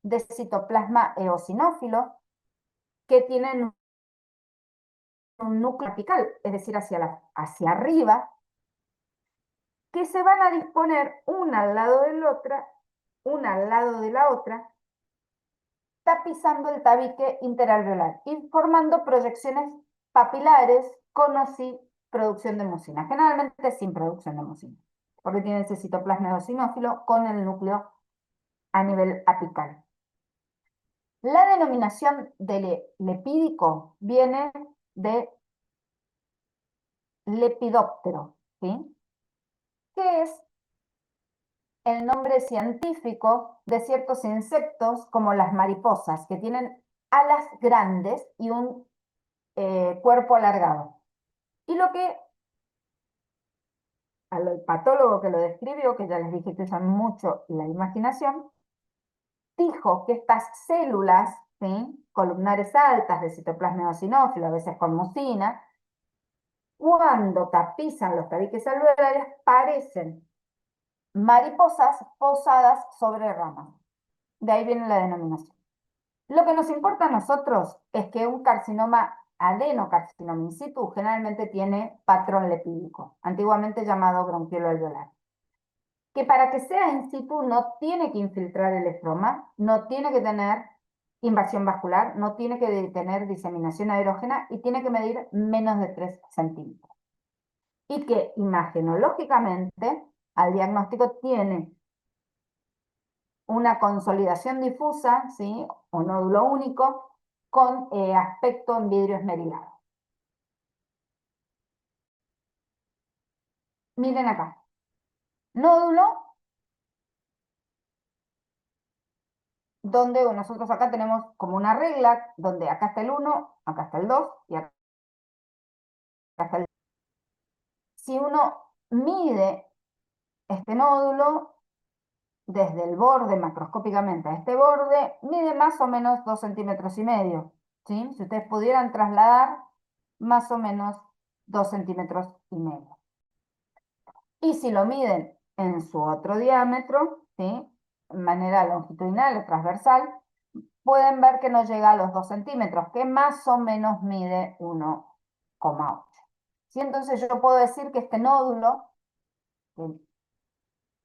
de citoplasma eosinófilo que tienen un núcleo apical, es decir, hacia arriba, que se van a disponer una al lado de la otra, una al lado de la otra, tapizando el tabique interalveolar y formando proyecciones papilares con o sin producción de mucina, generalmente sin producción de mucina, porque tiene ese citoplasma eosinófilo con el núcleo a nivel apical. La denominación de lepídico viene de lepidóptero, ¿sí? Que es el nombre científico de ciertos insectos como las mariposas, que tienen alas grandes y un cuerpo alargado. Y lo que al patólogo que lo describió, que ya les dije que usan mucho la imaginación, dijo que estas células, ¿sí? Columnares altas de citoplasma eosinófilo, a veces con mucina, cuando tapizan los tabiques alveolares, parecen mariposas posadas sobre ramas. De ahí viene la denominación. Lo que nos importa a nosotros es que un carcinoma, adenocarcinoma in situ, generalmente tiene patrón lepídico, antiguamente llamado bronquiolo alveolar. Que para que sea in situ no tiene que infiltrar el estroma, no tiene que tener invasión vascular, no tiene que tener diseminación aerógena y tiene que medir menos de 3 centímetros. Y que imagenológicamente al diagnóstico tiene una consolidación difusa, ¿sí? O nódulo único, con aspecto en vidrio esmerilado. Miren acá. Nódulo, donde nosotros acá tenemos como una regla, donde acá está el 1, acá está el 2 y acá está el... Si uno mide este nódulo desde el borde macroscópicamente a este borde, mide más o menos 2,5 centímetros, ¿sí? Si ustedes pudieran trasladar más o menos 2,5 centímetros. Y si lo miden en su otro diámetro, ¿sí? De manera longitudinal o transversal, pueden ver que no llega a los 2 centímetros, que más o menos mide 1,8. ¿Sí? Entonces yo puedo decir que este nódulo que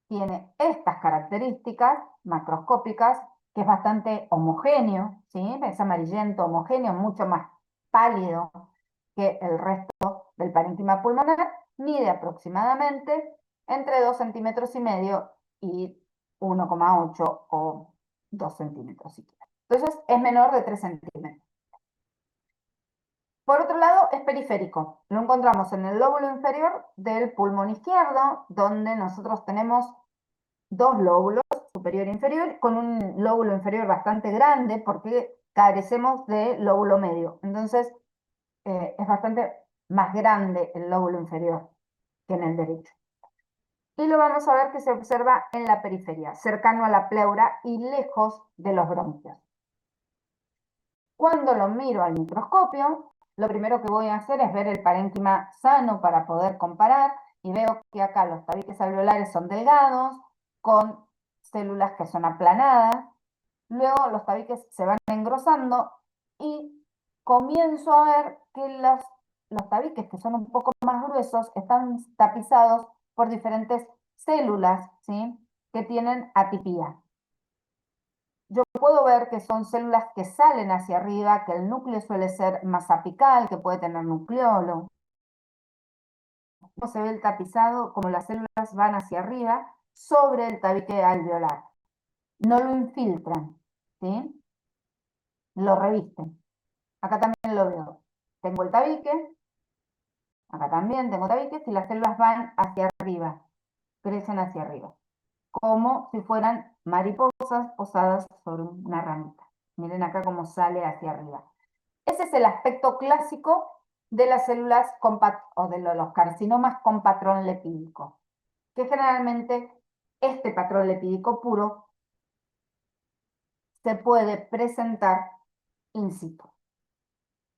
tiene estas características macroscópicas, que es bastante homogéneo, ¿sí? Es amarillento, homogéneo, mucho más pálido que el resto del parénquima pulmonar, mide aproximadamente entre 2,5 centímetros y 1,8 o 2 centímetros siquiera. Entonces es menor de 3 centímetros. Por otro lado, es periférico. Lo encontramos en el lóbulo inferior del pulmón izquierdo, donde nosotros tenemos dos lóbulos, superior e inferior, con un lóbulo inferior bastante grande porque carecemos de lóbulo medio. Entonces, es bastante más grande el lóbulo inferior que en el derecho. Y lo vamos a ver que se observa en la periferia, cercano a la pleura y lejos de los bronquios. Cuando lo miro al microscopio, lo primero que voy a hacer es ver el parénquima sano para poder comparar, y veo que acá los tabiques alveolares son delgados, con células que son aplanadas. Luego los tabiques se van engrosando y comienzo a ver que los los tabiques, que son un poco más gruesos, están tapizados por diferentes células, ¿sí?, que tienen atipía. Yo puedo ver que son células que salen hacia arriba, que el núcleo suele ser más apical, que puede tener nucleolo. ¿Cómo se ve el tapizado? Como las células van hacia arriba sobre el tabique alveolar. No lo infiltran, ¿sí? Lo revisten. Acá también lo veo. Tengo el tabique, acá también tengo tabiques y las células van hacia arriba, crecen hacia arriba, como si fueran mariposas posadas sobre una ramita. Miren acá cómo sale hacia arriba. Ese es el aspecto clásico de las células o de los carcinomas con patrón lipídico, que generalmente este patrón lipídico puro se puede presentar in situ,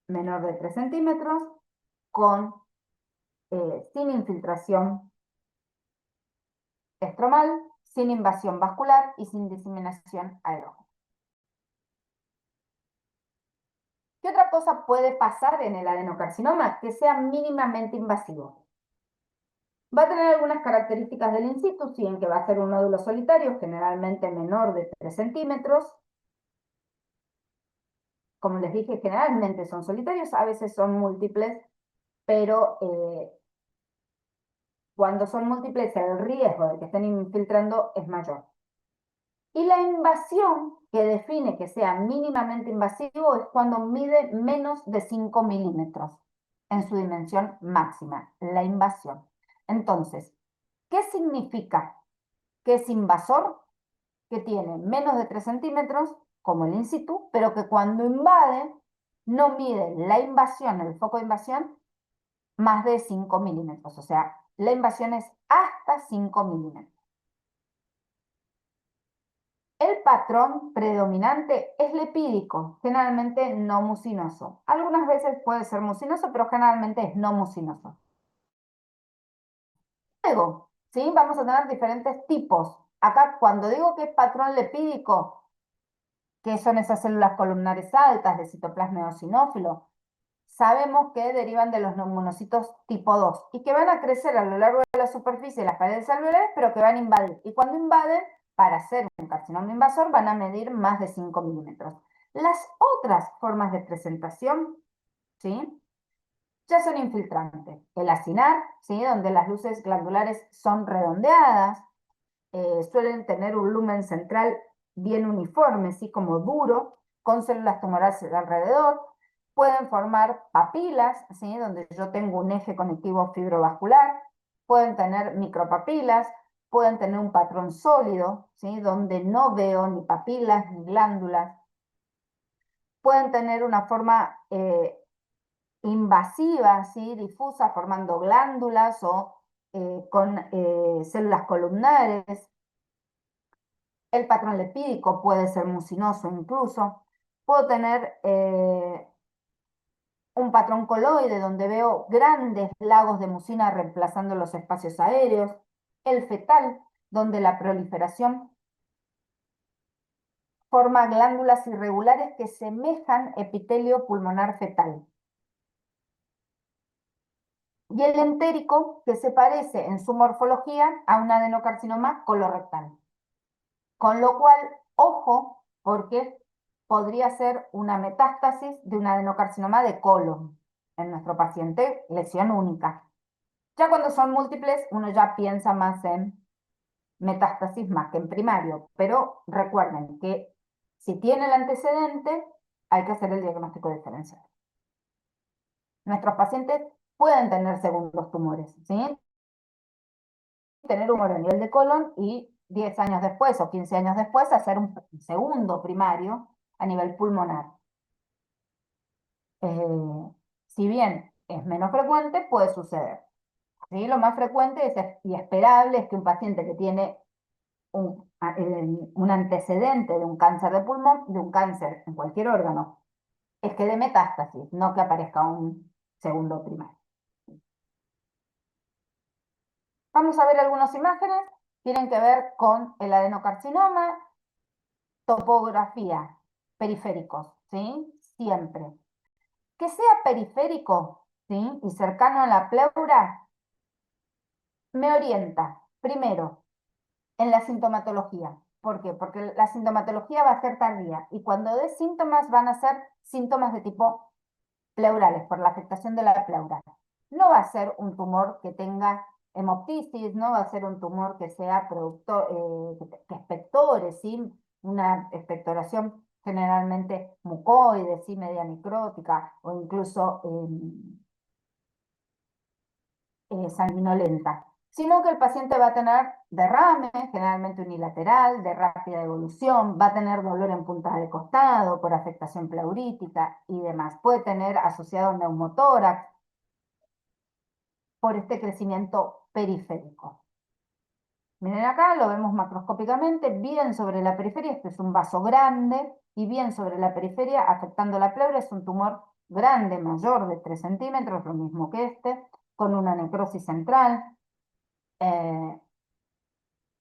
menor de 3 centímetros, sin infiltración estromal, sin invasión vascular y sin diseminación aerógena. ¿Qué otra cosa puede pasar en el adenocarcinoma? Que sea mínimamente invasivo. Va a tener algunas características del in situ, sí, en que va a ser un nódulo solitario, generalmente menor de 3 centímetros. Como les dije, generalmente son solitarios, a veces son múltiples, pero cuando son múltiples el riesgo de que estén infiltrando es mayor. Y la invasión que define que sea mínimamente invasivo es cuando mide menos de 5 milímetros en su dimensión máxima, la invasión. Entonces, ¿qué significa que es invasor? Que tiene menos de 3 centímetros, como el in situ, pero que cuando invade no mide la invasión, el foco de invasión, más de 5 milímetros. O sea, la invasión es hasta 5 milímetros. El patrón predominante es lipídico, generalmente no mucinoso. Algunas veces puede ser mucinoso, pero generalmente es no mucinoso. Luego, ¿sí?, vamos a tener diferentes tipos. Acá, cuando digo que es patrón lipídico, que son esas células columnares altas de citoplasma eosinófilo, sabemos que derivan de los monocitos tipo 2 y que van a crecer a lo largo de la superficie de las paredes alveolares, pero que van a invadir. Y cuando invaden, para ser un carcinoma invasor, van a medir más de 5 milímetros. Las otras formas de presentación, ¿sí?, ya son infiltrantes. El acinar, ¿sí?, donde las luces glandulares son redondeadas, suelen tener un lumen central bien uniforme, ¿sí?, como duro, con células tumorales alrededor. Pueden formar papilas, ¿sí?, donde yo tengo un eje conectivo fibrovascular. Pueden tener micropapilas, pueden tener un patrón sólido, ¿sí?, donde no veo ni papilas ni glándulas. Pueden tener una forma invasiva, ¿sí?, difusa, formando glándulas o con células columnares. El patrón lipídico puede ser mucinoso incluso. Puedo tener un patrón coloide donde veo grandes lagos de mucina reemplazando los espacios aéreos. El fetal, donde la proliferación forma glándulas irregulares que semejan epitelio pulmonar fetal. Y el entérico, que se parece en su morfología a un adenocarcinoma colorectal. Con lo cual, ojo, porque podría ser una metástasis de un adenocarcinoma de colon en nuestro paciente, lesión única. Ya cuando son múltiples, uno ya piensa más en metástasis más que en primario, pero recuerden que si tiene el antecedente, hay que hacer el diagnóstico diferencial. Nuestros pacientes pueden tener segundos tumores, ¿sí? Tener un tumor a nivel de colon y 10 años después o 15 años después hacer un segundo primario a nivel pulmonar. Si bien es menos frecuente, puede suceder. ¿Sí? Lo más frecuente y esperable es que un paciente que tiene un antecedente de un cáncer de pulmón, de un cáncer en cualquier órgano, es que de metástasis, no que aparezca un segundo primario. Vamos a ver algunas imágenes, tienen que ver con el adenocarcinoma, topografía, periféricos, ¿sí? Siempre. Que sea periférico ¿sí? Y cercano a la pleura, me orienta, primero, en la sintomatología. ¿Por qué? Porque la sintomatología va a ser tardía y cuando dé síntomas van a ser síntomas de tipo pleurales, por la afectación de la pleura. No va a ser un tumor que tenga hemoptisis, no va a ser un tumor que sea productor, que expectore, ¿sí? Una expectoración generalmente mucoide, ¿sí? Media necrótica o incluso sanguinolenta, sino que el paciente va a tener derrame, generalmente unilateral, de rápida evolución, va a tener dolor en puntas de costado por afectación pleurítica y demás. Puede tener asociado neumotórax por este crecimiento periférico. Miren acá, lo vemos macroscópicamente, bien sobre la periferia, este es un vaso grande, y bien sobre la periferia, afectando la pleura, es un tumor grande, mayor de 3 centímetros, lo mismo que este, con una necrosis central, eh,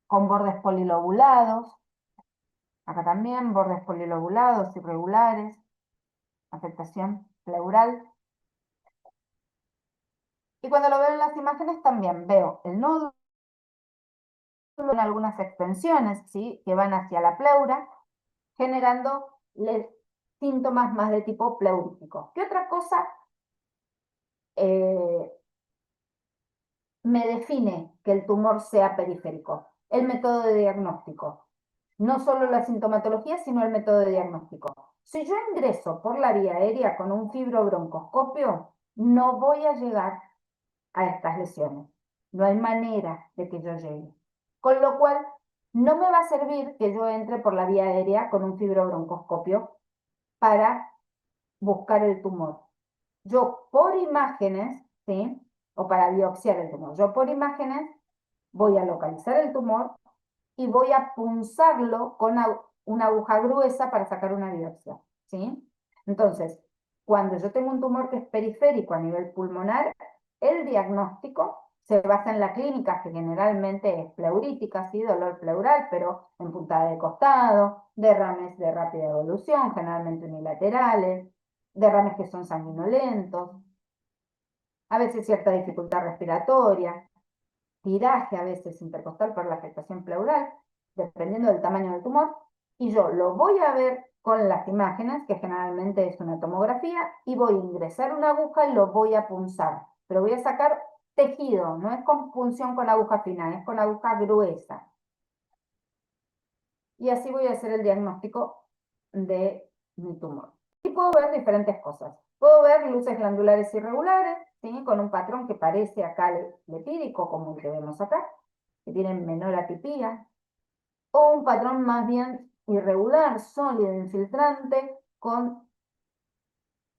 con bordes polilobulados, acá también bordes polilobulados irregulares, afectación pleural. Y cuando lo veo en las imágenes también veo el nódulo en algunas extensiones, ¿sí? Que van hacia la pleura, generando síntomas más de tipo pleurítico. ¿Qué otra cosa eh, me define que el tumor sea periférico? El método de diagnóstico. No solo la sintomatología, sino el método de diagnóstico. Si yo ingreso por la vía aérea con un fibrobroncoscopio, no voy a llegar a estas lesiones. No hay manera de que yo llegue. Con lo cual, no me va a servir que yo entre por la vía aérea con un fibrobroncoscopio para buscar el tumor. Yo por imágenes, ¿sí? O para biopsiar el tumor. Yo por imágenes voy a localizar el tumor y voy a punzarlo con una aguja gruesa para sacar una biopsia, ¿sí? Entonces, cuando yo tengo un tumor que es periférico a nivel pulmonar, el diagnóstico se basa en la clínica, que generalmente es pleurítica, ¿sí? Dolor pleural, pero en puntada de costado, derrames de rápida evolución, generalmente unilaterales, derrames que son sanguinolentos, a veces cierta dificultad respiratoria, tiraje a veces intercostal por la afectación pleural, dependiendo del tamaño del tumor, y yo lo voy a ver con las imágenes, que generalmente es una tomografía, y voy a ingresar una aguja y lo voy a punzar, pero voy a sacar tejido, no es con punción con aguja fina, es con aguja gruesa. Y así voy a hacer el diagnóstico de mi tumor. Y puedo ver diferentes cosas. Puedo ver luces glandulares irregulares, ¿sí? Con un patrón que parece acá lepídico, como el que vemos acá, que tienen menor atipía, o un patrón más bien irregular, sólido, infiltrante, con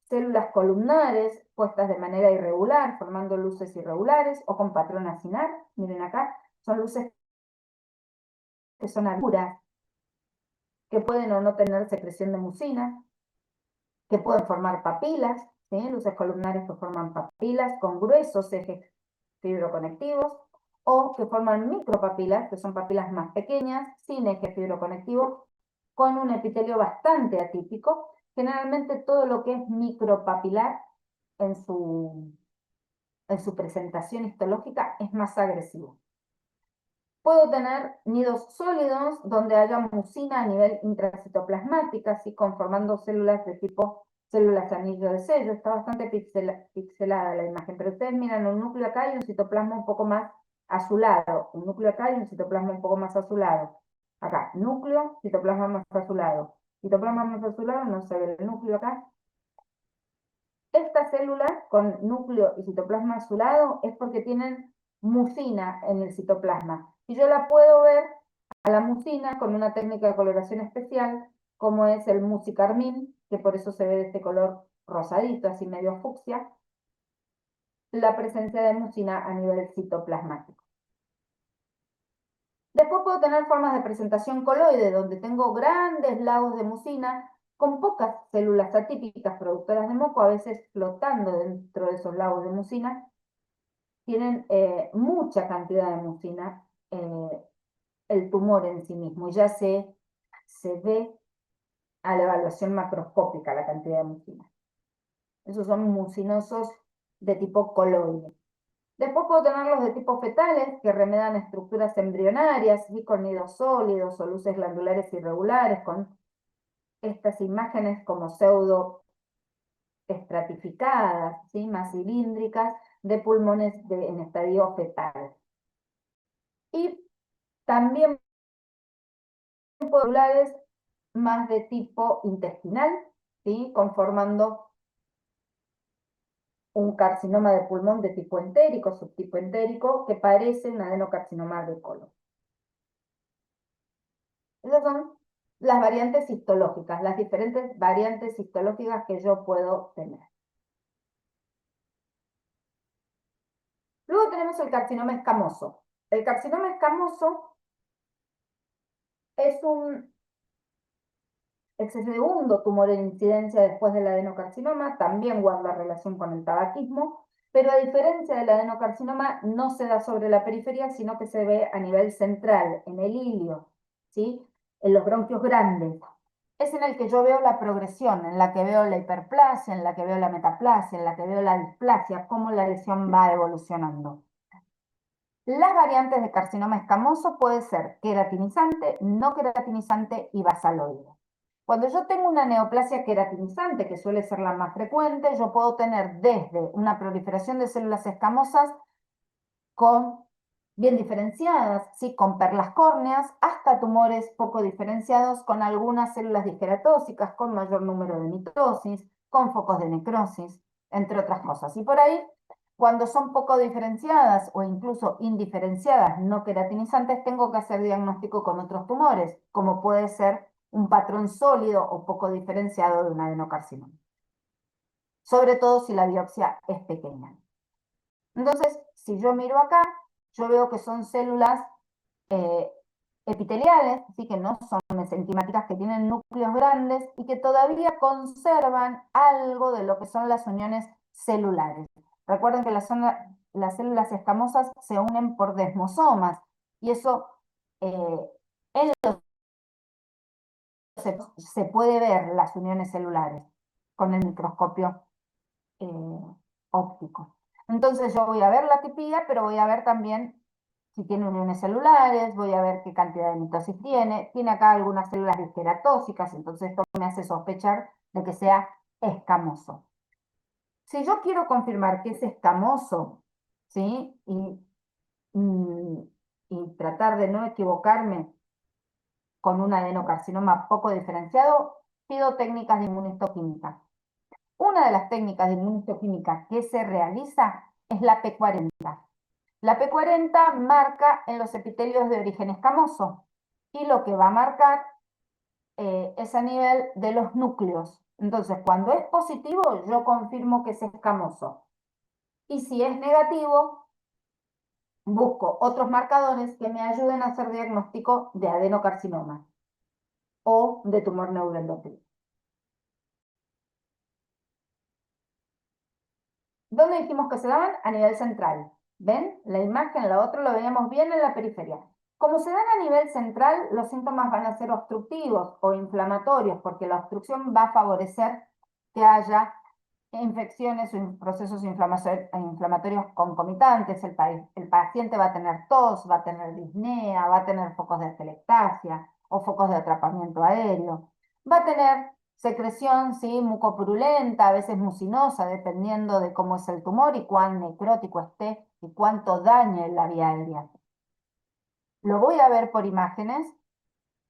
células columnares puestas de manera irregular, formando luces irregulares, o con patrón acinar. Miren acá, son luces que son agudas, que pueden o no tener secreción de mucina, que pueden formar papilas, ¿sí? Luces columnares que forman papilas con gruesos ejes fibroconectivos, o que forman micropapilas, que son papilas más pequeñas, sin eje fibroconectivo, con un epitelio bastante atípico. Generalmente todo lo que es micropapilar en su presentación histológica es más agresivo. Puedo tener nidos sólidos donde haya mucina a nivel intracitoplasmática, así conformando células de tipo células anillo de sello. Está bastante pixelada la imagen, pero ustedes miran un núcleo acá y un citoplasma un poco más azulado. Un núcleo acá y un citoplasma un poco más azulado. Acá, núcleo, citoplasma más azulado. Citoplasma más azulado, no se ve el núcleo acá. Estas células con núcleo y citoplasma azulado es porque tienen mucina en el citoplasma. Y yo la puedo ver a la mucina con una técnica de coloración especial, como es el musicarmín, que por eso se ve de este color rosadito, así medio fucsia, la presencia de mucina a nivel citoplasmático. Después puedo tener formas de presentación coloide, donde tengo grandes lagos de mucina con pocas células atípicas productoras de moco, a veces flotando dentro de esos lagos de mucina. Tienen mucha cantidad de mucina el tumor en sí mismo, ya se ve a la evaluación macroscópica la cantidad de mucina. Esos son mucinosos de tipo coloide. Después puedo tenerlos de tipo fetales, que remedan estructuras embrionarias, ¿sí? Con nidos sólidos o luces glandulares irregulares, con estas imágenes como pseudo estratificadas, ¿sí? Más cilíndricas, de pulmones en estadio fetal. Y también celulares más de tipo intestinal, ¿sí? Conformando un carcinoma de pulmón de tipo entérico, subtipo entérico, que parece un adenocarcinoma de colon. Esas son las variantes histológicas, las diferentes variantes histológicas que yo puedo tener. Luego tenemos el carcinoma escamoso. El carcinoma escamoso es el segundo tumor en incidencia después del adenocarcinoma, también guarda relación con el tabaquismo, pero a diferencia del adenocarcinoma no se da sobre la periferia, sino que se ve a nivel central, en el ilio, ¿sí? En los bronquios grandes. Es en el que yo veo la progresión, en la que veo la hiperplasia, en la que veo la metaplasia, en la que veo la displasia, cómo la lesión va evolucionando. Las variantes de carcinoma escamoso pueden ser queratinizante, no queratinizante y basaloide. Cuando yo tengo una neoplasia queratinizante, que suele ser la más frecuente, yo puedo tener desde una proliferación de células escamosas bien diferenciadas, ¿sí? Con perlas córneas, hasta tumores poco diferenciados con algunas células disqueratóxicas, con mayor número de mitosis, con focos de necrosis, entre otras cosas. Y por ahí, cuando son poco diferenciadas o incluso indiferenciadas, no queratinizantes, tengo que hacer diagnóstico con otros tumores, como puede ser un patrón sólido o poco diferenciado de un adenocarcinoma. Sobre todo si la biopsia es pequeña. Entonces, si yo miro acá, yo veo que son células epiteliales, así que no son mesenquimáticas, que tienen núcleos grandes y que todavía conservan algo de lo que son las uniones celulares. Recuerden que las células escamosas se unen por desmosomas y eso en los se puede ver las uniones celulares con el microscopio óptico. Entonces yo voy a ver la tipía, pero voy a ver también si tiene uniones celulares, voy a ver qué cantidad de mitosis tiene. Tiene acá algunas células disqueratóxicas, entonces esto me hace sospechar de que sea escamoso. Si yo quiero confirmar que es escamoso, ¿sí? Y tratar de no equivocarme con un adenocarcinoma poco diferenciado, pido técnicas de inmunistoquímica. Una de las técnicas de inmunistoquímica que se realiza es la P40. La P40 marca en los epitelios de origen escamoso y lo que va a marcar es a nivel de los núcleos. Entonces, cuando es positivo, yo confirmo que es escamoso. Y si es negativo, busco otros marcadores que me ayuden a hacer diagnóstico de adenocarcinoma o de tumor neuroendocrino. ¿Dónde dijimos que se daban? A nivel central. ¿Ven? La imagen, la otra lo veíamos bien en la periferia. Como se dan a nivel central, los síntomas van a ser obstructivos o inflamatorios, porque la obstrucción va a favorecer que haya infecciones o procesos inflamatorios concomitantes. El paciente va a tener tos, va a tener disnea, va a tener focos de atelectasia o focos de atrapamiento aéreo. Va a tener secreción, sí, mucopurulenta, a veces mucinosa, dependiendo de cómo es el tumor y cuán necrótico esté y cuánto dañe la vía aérea. Lo voy a ver por imágenes,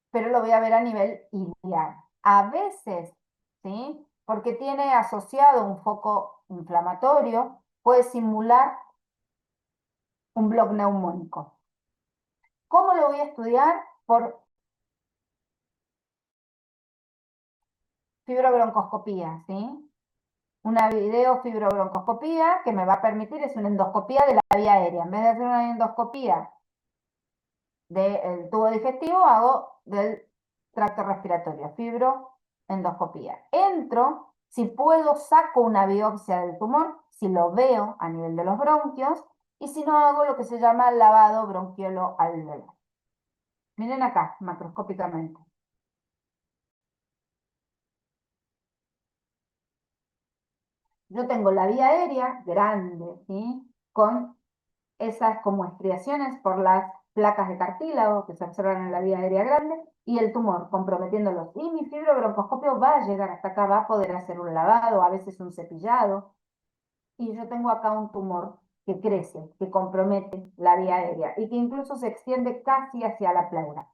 pero lo voy a ver a nivel iliar. A veces, ¿sí? Porque tiene asociado un foco inflamatorio, puede simular un bloc neumónico. ¿Cómo lo voy a estudiar? Por fibrobroncoscopía, ¿sí? Una videofibrobroncoscopía que me va a permitir, es una endoscopía de la vía aérea. En vez de hacer una endoscopía del tubo digestivo, hago del tracto respiratorio, fibroendoscopía. Entro, si puedo, saco una biopsia del tumor, si lo veo a nivel de los bronquios, y si no, hago lo que se llama lavado bronquiolo alveolar. Miren acá, macroscópicamente. yo tengo la vía aérea grande, ¿sí? Con esas como estriaciones por las placas de cartílago que se observan en la vía aérea grande y el tumor comprometiéndolos. Y mi fibrobroncoscopio va a llegar hasta acá, va a poder hacer un lavado, a veces un cepillado. Y yo tengo acá un tumor que crece, que compromete la vía aérea y que incluso se extiende casi hacia la pleura.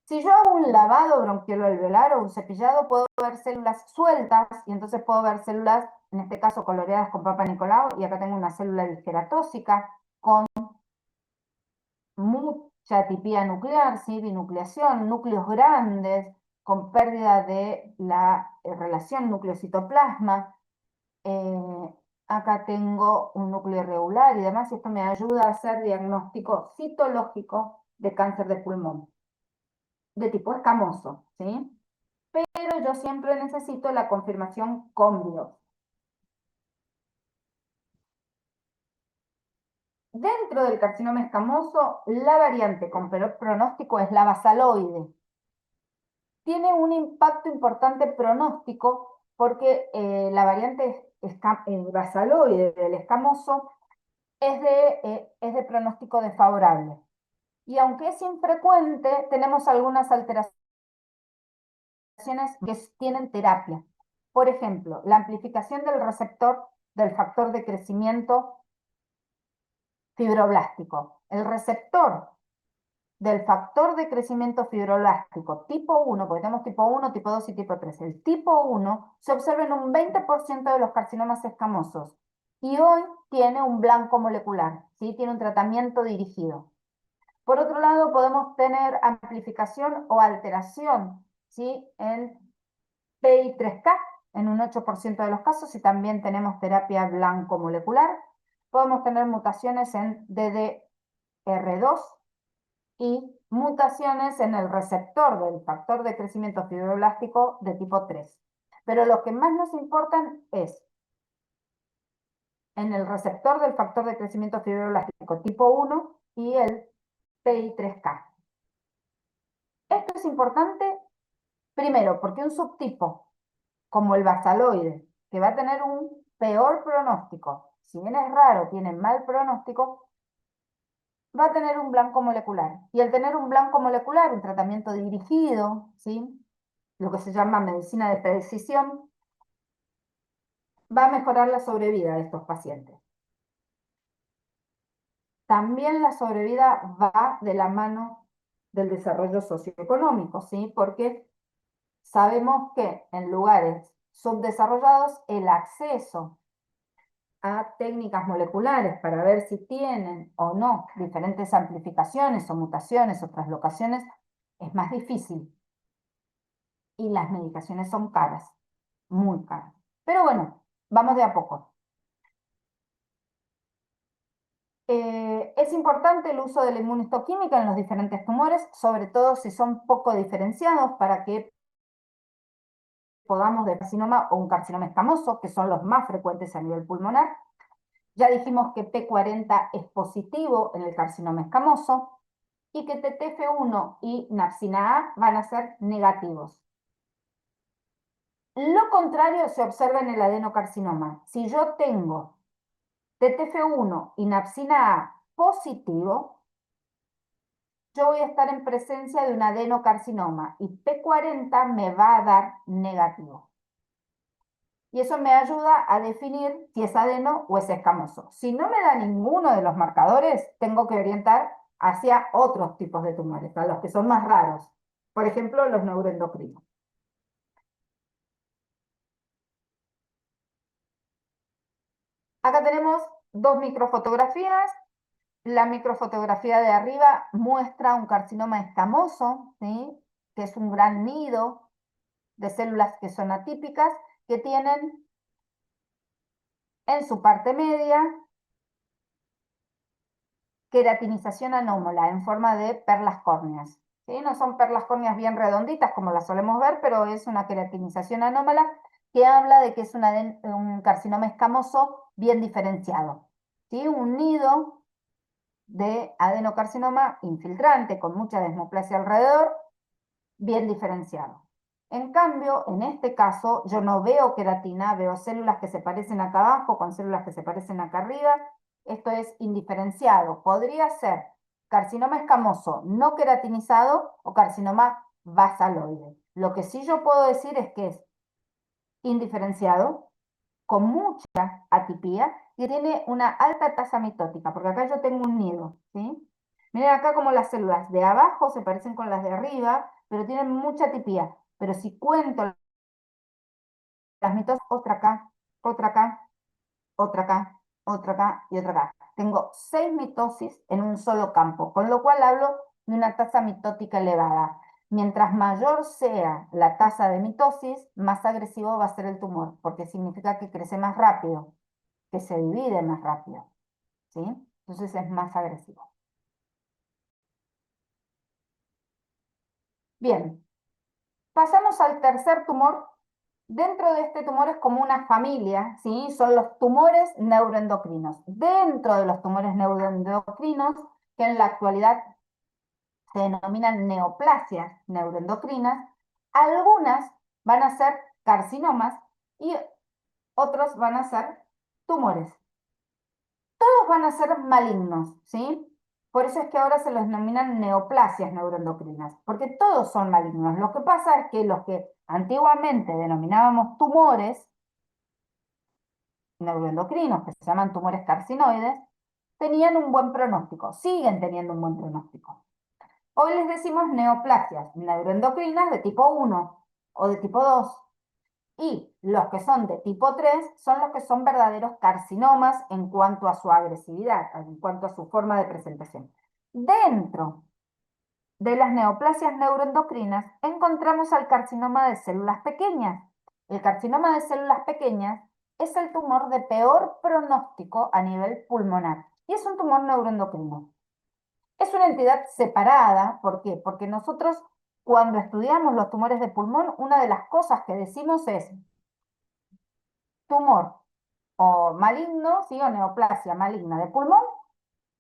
Si yo hago un lavado bronquiolo-alveolar o un cepillado, puedo ver células sueltas y entonces puedo ver células, en este caso coloreadas con Papa Nicolau, y acá tengo una célula disqueratóxica con mucha atipía nuclear, ¿sí? Binucleación, núcleos grandes, con pérdida de la relación núcleo-citoplasma. Acá tengo un núcleo irregular y demás, y esto me ayuda a hacer diagnóstico citológico de cáncer de pulmón, de tipo escamoso, ¿sí? Pero yo siempre necesito la confirmación con biopsia. Dentro del carcinoma escamoso, la variante con peor pronóstico es la basaloide. Tiene un impacto importante pronóstico porque la variante basaloide del escamoso es de pronóstico desfavorable. Y aunque es infrecuente, tenemos algunas alteraciones que tienen terapia. Por ejemplo, la amplificación del receptor del factor de crecimiento fibroblástico. El receptor del factor de crecimiento fibroblástico tipo 1, porque tenemos tipo 1, tipo 2 y tipo 3. El tipo 1 se observa en un 20% de los carcinomas escamosos y hoy tiene un blanco molecular, ¿sí? Tiene un tratamiento dirigido. Por otro lado, podemos tener amplificación o alteración, ¿sí? En PI3K en un 8% de los casos y también tenemos terapia blanco molecular. Podemos tener mutaciones en DDR2 y mutaciones en el receptor del factor de crecimiento fibroblástico de tipo 3. Pero lo que más nos importan es en el receptor del factor de crecimiento fibroblástico tipo 1 y el PI3K. Esto es importante, primero, porque un subtipo como el basaloide, que va a tener un peor pronóstico, si bien es raro, tiene mal pronóstico, va a tener un blanco molecular. Y al tener un blanco molecular, un tratamiento dirigido, ¿sí? Lo que se llama medicina de precisión, va a mejorar la sobrevida de estos pacientes. También la sobrevida va de la mano del desarrollo socioeconómico, ¿sí? Porque sabemos que en lugares subdesarrollados el acceso a técnicas moleculares para ver si tienen o no diferentes amplificaciones o mutaciones o translocaciones es más difícil. Y las medicaciones son caras, muy caras. Pero bueno, vamos de a poco. Es importante el uso de la inmunistoquímica en los diferentes tumores, sobre todo si son poco diferenciados para que podamos de carcinoma o un carcinoma escamoso, que son los más frecuentes a nivel pulmonar. Ya dijimos que P40 es positivo en el carcinoma escamoso y que TTF1 y napsina A van a ser negativos. Lo contrario se observa en el adenocarcinoma. Si yo tengo TTF1 y napsina A positivo, yo voy a estar en presencia de un adenocarcinoma y P40 me va a dar negativo. Y eso me ayuda a definir si es adeno o es escamoso. Si no me da ninguno de los marcadores, tengo que orientar hacia otros tipos de tumores, a los que son más raros. Por ejemplo, los neuroendocrinos. Acá tenemos dos microfotografías. La microfotografía de arriba muestra un carcinoma escamoso, ¿sí? Que es un gran nido de células que son atípicas, que tienen en su parte media queratinización anómala en forma de perlas córneas. ¿Sí? No son perlas córneas bien redonditas como las solemos ver, pero es una queratinización anómala que habla de que es un carcinoma escamoso bien diferenciado. ¿Sí? Un nido de adenocarcinoma infiltrante con mucha desmoplasia alrededor, bien diferenciado. En cambio, en este caso, yo no veo queratina, veo células que se parecen acá abajo con células que se parecen acá arriba. Esto es indiferenciado. Podría ser carcinoma escamoso no queratinizado o carcinoma basaloide. Lo que sí yo puedo decir es que es indiferenciado, con mucha atipía y tiene una alta tasa mitótica, porque acá yo tengo un nido, ¿sí? Miren acá como las células de abajo se parecen con las de arriba, pero tienen mucha atipía. Pero si cuento las mitosis, otra acá, otra acá, otra acá, otra acá y otra acá. Tengo 6 mitosis en un solo campo, con lo cual hablo de una tasa mitótica elevada. Mientras mayor sea la tasa de mitosis, más agresivo va a ser el tumor, porque significa que crece más rápido, que se divide más rápido, ¿sí? Entonces es más agresivo. Bien, pasamos al tercer tumor. Dentro de este tumor es como una familia, ¿sí? Son los tumores neuroendocrinos. Dentro de los tumores neuroendocrinos, que en la actualidad se denominan neoplasias neuroendocrinas, algunas van a ser carcinomas y otros van a ser tumores. Todos van a ser malignos, ¿sí? Por eso es que ahora se los denominan neoplasias neuroendocrinas, porque todos son malignos. Lo que pasa es que los que antiguamente denominábamos tumores neuroendocrinos, que se llaman tumores carcinoides, tenían un buen pronóstico, siguen teniendo un buen pronóstico. Hoy les decimos neoplasias neuroendocrinas de tipo 1 o de tipo 2. Y los que son de tipo 3 son los que son verdaderos carcinomas en cuanto a su agresividad, en cuanto a su forma de presentación. Dentro de las neoplasias neuroendocrinas encontramos al carcinoma de células pequeñas. El carcinoma de células pequeñas es el tumor de peor pronóstico a nivel pulmonar y es un tumor neuroendocrino. Es una entidad separada, ¿por qué? Porque nosotros cuando estudiamos los tumores de pulmón, una de las cosas que decimos es tumor o maligno, ¿sí? O neoplasia maligna de pulmón,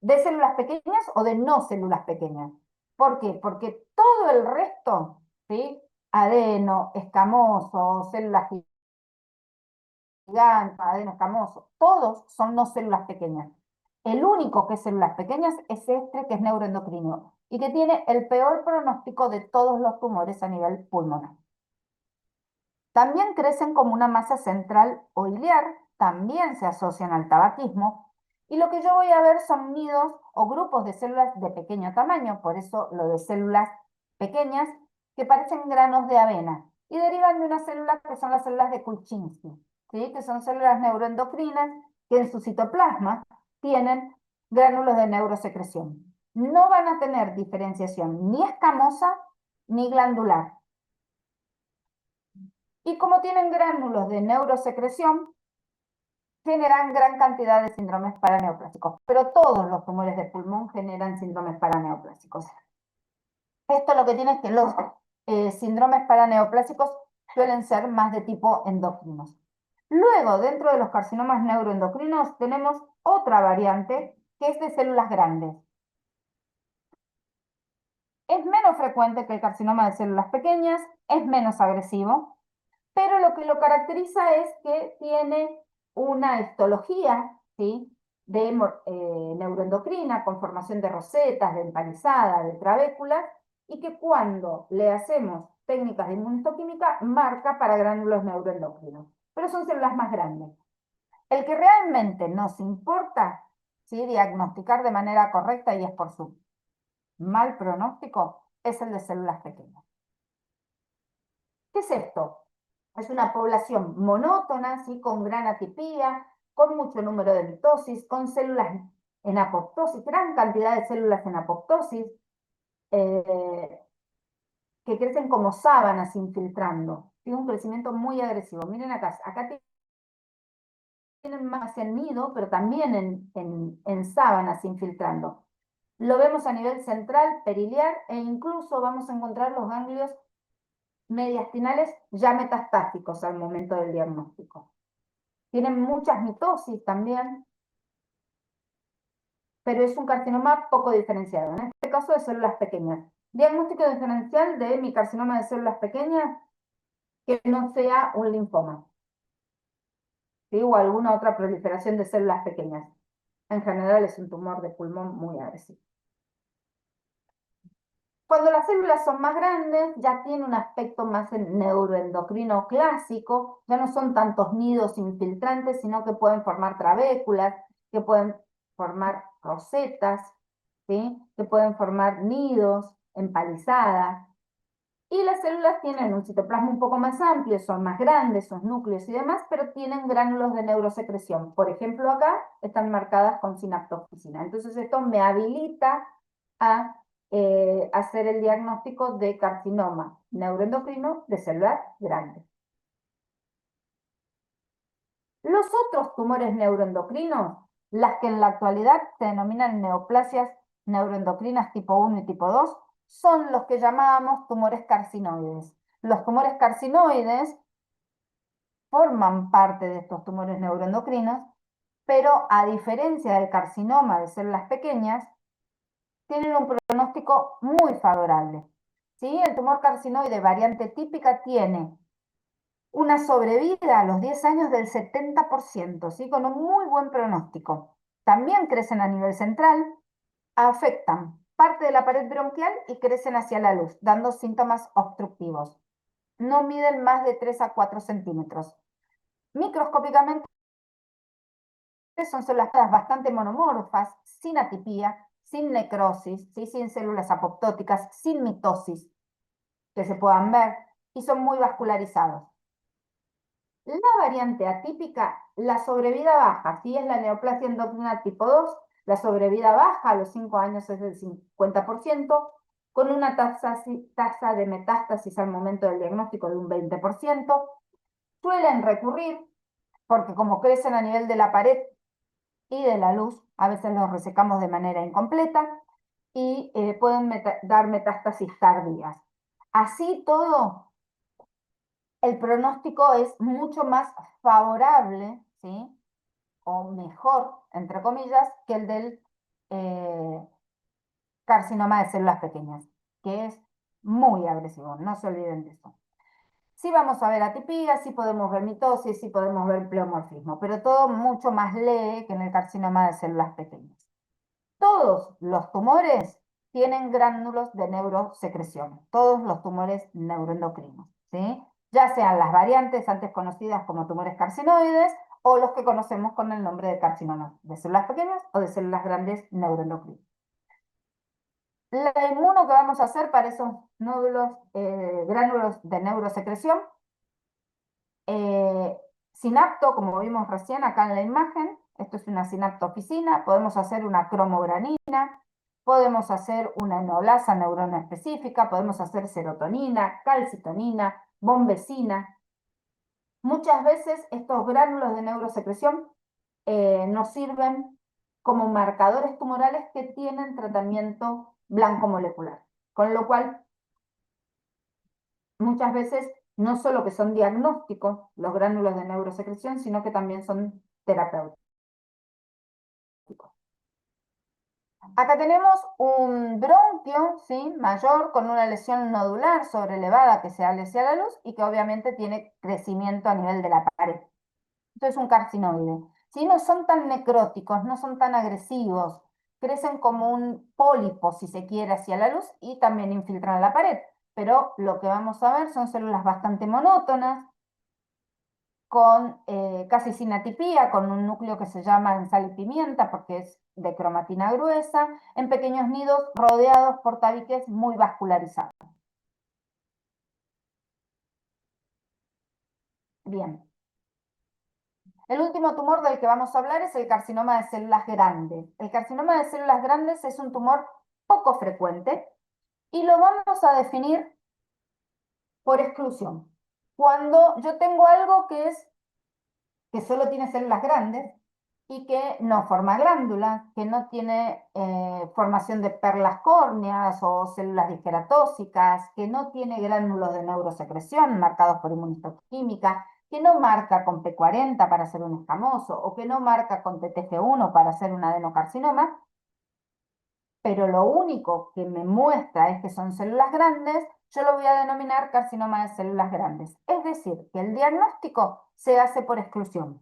de células pequeñas o de no células pequeñas. ¿Por qué? Porque todo el resto, ¿sí? Adeno, escamoso, células gigantes, adeno escamoso, todos son no células pequeñas. El único que es células pequeñas es este que es neuroendocrino y que tiene el peor pronóstico de todos los tumores a nivel pulmonar. También crecen como una masa central o iliar, también se asocian al tabaquismo, y lo que yo voy a ver son nidos o grupos de células de pequeño tamaño, por eso lo de células pequeñas, que parecen granos de avena, y derivan de una célula que son las células de Kuczynski, ¿sí? Que son células neuroendocrinas que en su citoplasma tienen gránulos de neurosecreción. No van a tener diferenciación ni escamosa ni glandular. Y como tienen gránulos de neurosecreción, generan gran cantidad de síndromes paraneoplásicos. Pero todos los tumores de pulmón generan síndromes paraneoplásicos. Esto lo que tiene es que los síndromes paraneoplásicos suelen ser más de tipo endócrinos. Luego, dentro de los carcinomas neuroendocrinos, tenemos otra variante que es de células grandes. Es menos frecuente que el carcinoma de células pequeñas, es menos agresivo, pero lo que lo caracteriza es que tiene una histología, ¿sí? De neuroendocrina, con formación de rosetas, de empalizada, de trabéculas, y que cuando le hacemos técnicas de inmunistoquímica marca para gránulos neuroendocrinos, pero son células más grandes. El que realmente nos importa, ¿sí? Diagnosticar de manera correcta y es por su mal pronóstico, es el de células pequeñas. ¿Qué es esto? Es una población monótona, ¿sí? Con gran atipía, con mucho número de mitosis, con células en apoptosis, gran cantidad de células en apoptosis, eh, que crecen como sábanas infiltrando. Tiene un crecimiento muy agresivo. Miren acá, acá tienen más en nido, pero también en sábanas infiltrando. Lo vemos a nivel central, periliar, e incluso vamos a encontrar los ganglios mediastinales ya metastásicos al momento del diagnóstico. Tienen muchas mitosis también, pero es un carcinoma poco diferenciado. En este caso de células pequeñas. Diagnóstico diferencial de mi carcinoma de células pequeñas, que no sea un linfoma, ¿sí? O alguna otra proliferación de células pequeñas. En general es un tumor de pulmón muy agresivo. Cuando las células son más grandes, ya tiene un aspecto más neuroendocrino clásico, ya no son tantos nidos infiltrantes, sino que pueden formar trabéculas, que pueden formar rosetas, ¿sí? Que pueden formar nidos, empalizadas. Y las células tienen un citoplasma un poco más amplio, son más grandes, sus núcleos y demás, pero tienen gránulos de neurosecreción. Por ejemplo, acá están marcadas con sinaptofisina. Entonces esto me habilita a hacer el diagnóstico de carcinoma neuroendocrino de células grandes. Los otros tumores neuroendocrinos, las que en la actualidad se denominan neoplasias neuroendocrinas tipo 1 y tipo 2, son los que llamamos tumores carcinoides. Los tumores carcinoides forman parte de estos tumores neuroendocrinos, pero a diferencia del carcinoma de células pequeñas, tienen un pronóstico muy favorable. ¿Sí? El tumor carcinoide variante típica tiene una sobrevida a los 10 años del 70%, ¿sí? Con un muy buen pronóstico. También crecen a nivel central, afectan parte de la pared bronquial y crecen hacia la luz, dando síntomas obstructivos. No miden más de 3 a 4 centímetros. Microscópicamente son células bastante monomorfas, sin atipía, sin necrosis, ¿sí? Sin células apoptóticas, sin mitosis que se puedan ver, y son muy vascularizados. La variante atípica, la sobrevida baja, si es la neoplasia endocrina tipo 2, la sobrevida baja a los 5 años es del 50%, con una tasa de metástasis al momento del diagnóstico de un 20%. Suelen recurrir, porque como crecen a nivel de la pared y de la luz, a veces los resecamos de manera incompleta y pueden dar metástasis tardías. Así todo, el pronóstico es mucho más favorable, ¿sí? O mejor, entre comillas, que el del eh, carcinoma de células pequeñas, que es muy agresivo, no se olviden de eso. Sí vamos a ver atipía, sí podemos ver mitosis, sí podemos ver pleomorfismo, pero todo mucho más leve que en el carcinoma de células pequeñas. Todos los tumores tienen gránulos de neurosecreción, todos los tumores neuroendocrinos, ¿sí? Ya sean las variantes antes conocidas como tumores carcinoides o los que conocemos con el nombre de carcinomas de células pequeñas o de células grandes neuroendocrinas. La inmuno que vamos a hacer para esos nódulos, gránulos de neurosecreción, sinapto, como vimos recién acá en la imagen, esto es una sinaptofisina, podemos hacer una cromogranina, podemos hacer una enolasa neurona específica, podemos hacer serotonina, calcitonina, bombecina. Muchas veces estos gránulos de neurosecreción nos sirven como marcadores tumorales que tienen tratamiento blanco molecular, con lo cual muchas veces no solo que son diagnósticos los gránulos de neurosecreción, sino que también son terapéuticos. Acá tenemos un bronquio, ¿sí? Mayor con una lesión nodular sobrelevada que se sale hacia la luz y que obviamente tiene crecimiento a nivel de la pared. Esto es un carcinoide. ¿Sí? No son tan necróticos, no son tan agresivos, crecen como un pólipo, si se quiere, hacia la luz y también infiltran la pared. Pero lo que vamos a ver son células bastante monótonas, con casi sin atipía, con un núcleo que se llama en sal y pimienta porque es de cromatina gruesa, en pequeños nidos rodeados por tabiques muy vascularizados. Bien. El último tumor del que vamos a hablar es el carcinoma de células grandes. El carcinoma de células grandes es un tumor poco frecuente y lo vamos a definir por exclusión. Cuando yo tengo algo que solo tiene células grandes y que no forma glándulas, que no tiene formación de perlas córneas o células disqueratóxicas, que no tiene gránulos de neurosecreción marcados por inmunistoquímica, que no marca con P40 para hacer un escamoso o que no marca con TTF1 para hacer un adenocarcinoma, pero lo único que me muestra es que son células grandes, yo lo voy a denominar carcinoma de células grandes. Es decir, que el diagnóstico se hace por exclusión.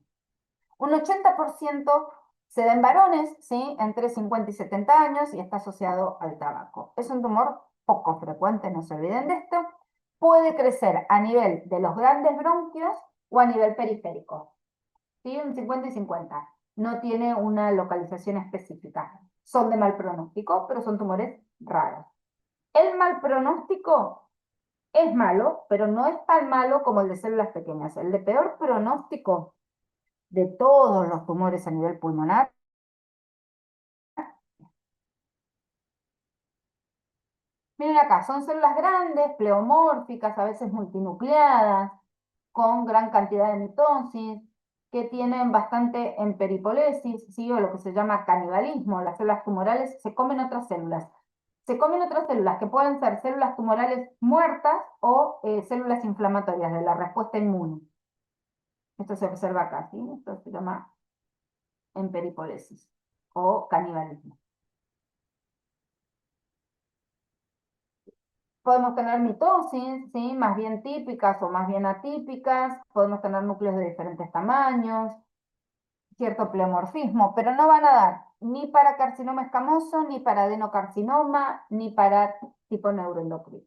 Un 80% se da en varones, ¿sí? Entre 50 y 70 años y está asociado al tabaco. Es un tumor poco frecuente, no se olviden de esto. Puede crecer a nivel de los grandes bronquios o a nivel periférico. ¿Sí? Un 50 y 50. No tiene una localización específica. Son de mal pronóstico, pero son tumores raros. El mal pronóstico es malo, pero no es tan malo como el de células pequeñas. El de peor pronóstico de todos los tumores a nivel pulmonar. Miren acá, son células grandes, pleomórficas, a veces multinucleadas, con gran cantidad de mitosis, que tienen bastante emperipolesis, ¿sí? O lo que se llama canibalismo. Las células tumorales se comen otras células. Se comen otras células que pueden ser células tumorales muertas o células inflamatorias de la respuesta inmune. Esto se observa acá, ¿sí? Esto se llama emperipolesis o canibalismo. Podemos tener mitosis, ¿sí? Más bien típicas o más bien atípicas. Podemos tener núcleos de diferentes tamaños, cierto pleomorfismo, pero no van a dar ni para carcinoma escamoso, ni para adenocarcinoma, ni para tipo neuroendocrino.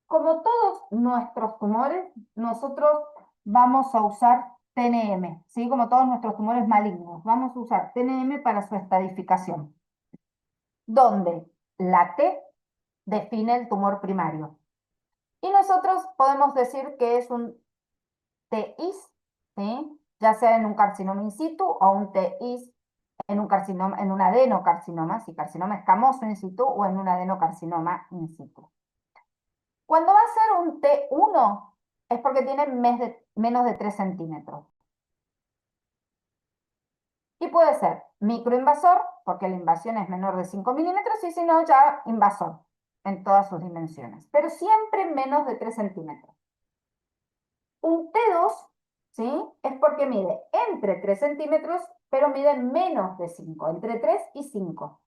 Como todos nuestros tumores, nosotros vamos a usar TNM, ¿sí? Como todos nuestros tumores malignos, vamos a usar TNM para su estadificación, donde la T define el tumor primario. Y nosotros podemos decir que es un TIS, ¿sí? Ya sea en un carcinoma in situ o un TIS en un carcinoma, en un adenocarcinoma, si carcinoma escamoso in situ o en un adenocarcinoma in situ. Cuando va a ser un T1 es porque tiene menos de 3 centímetros. Y puede ser microinvasor, porque la invasión es menor de 5 milímetros, y si no, ya invasor en todas sus dimensiones. Pero siempre menos de 3 centímetros. Un T2, ¿sí? Es porque mide entre 3 centímetros, pero mide menos de 5, entre 3 y 5.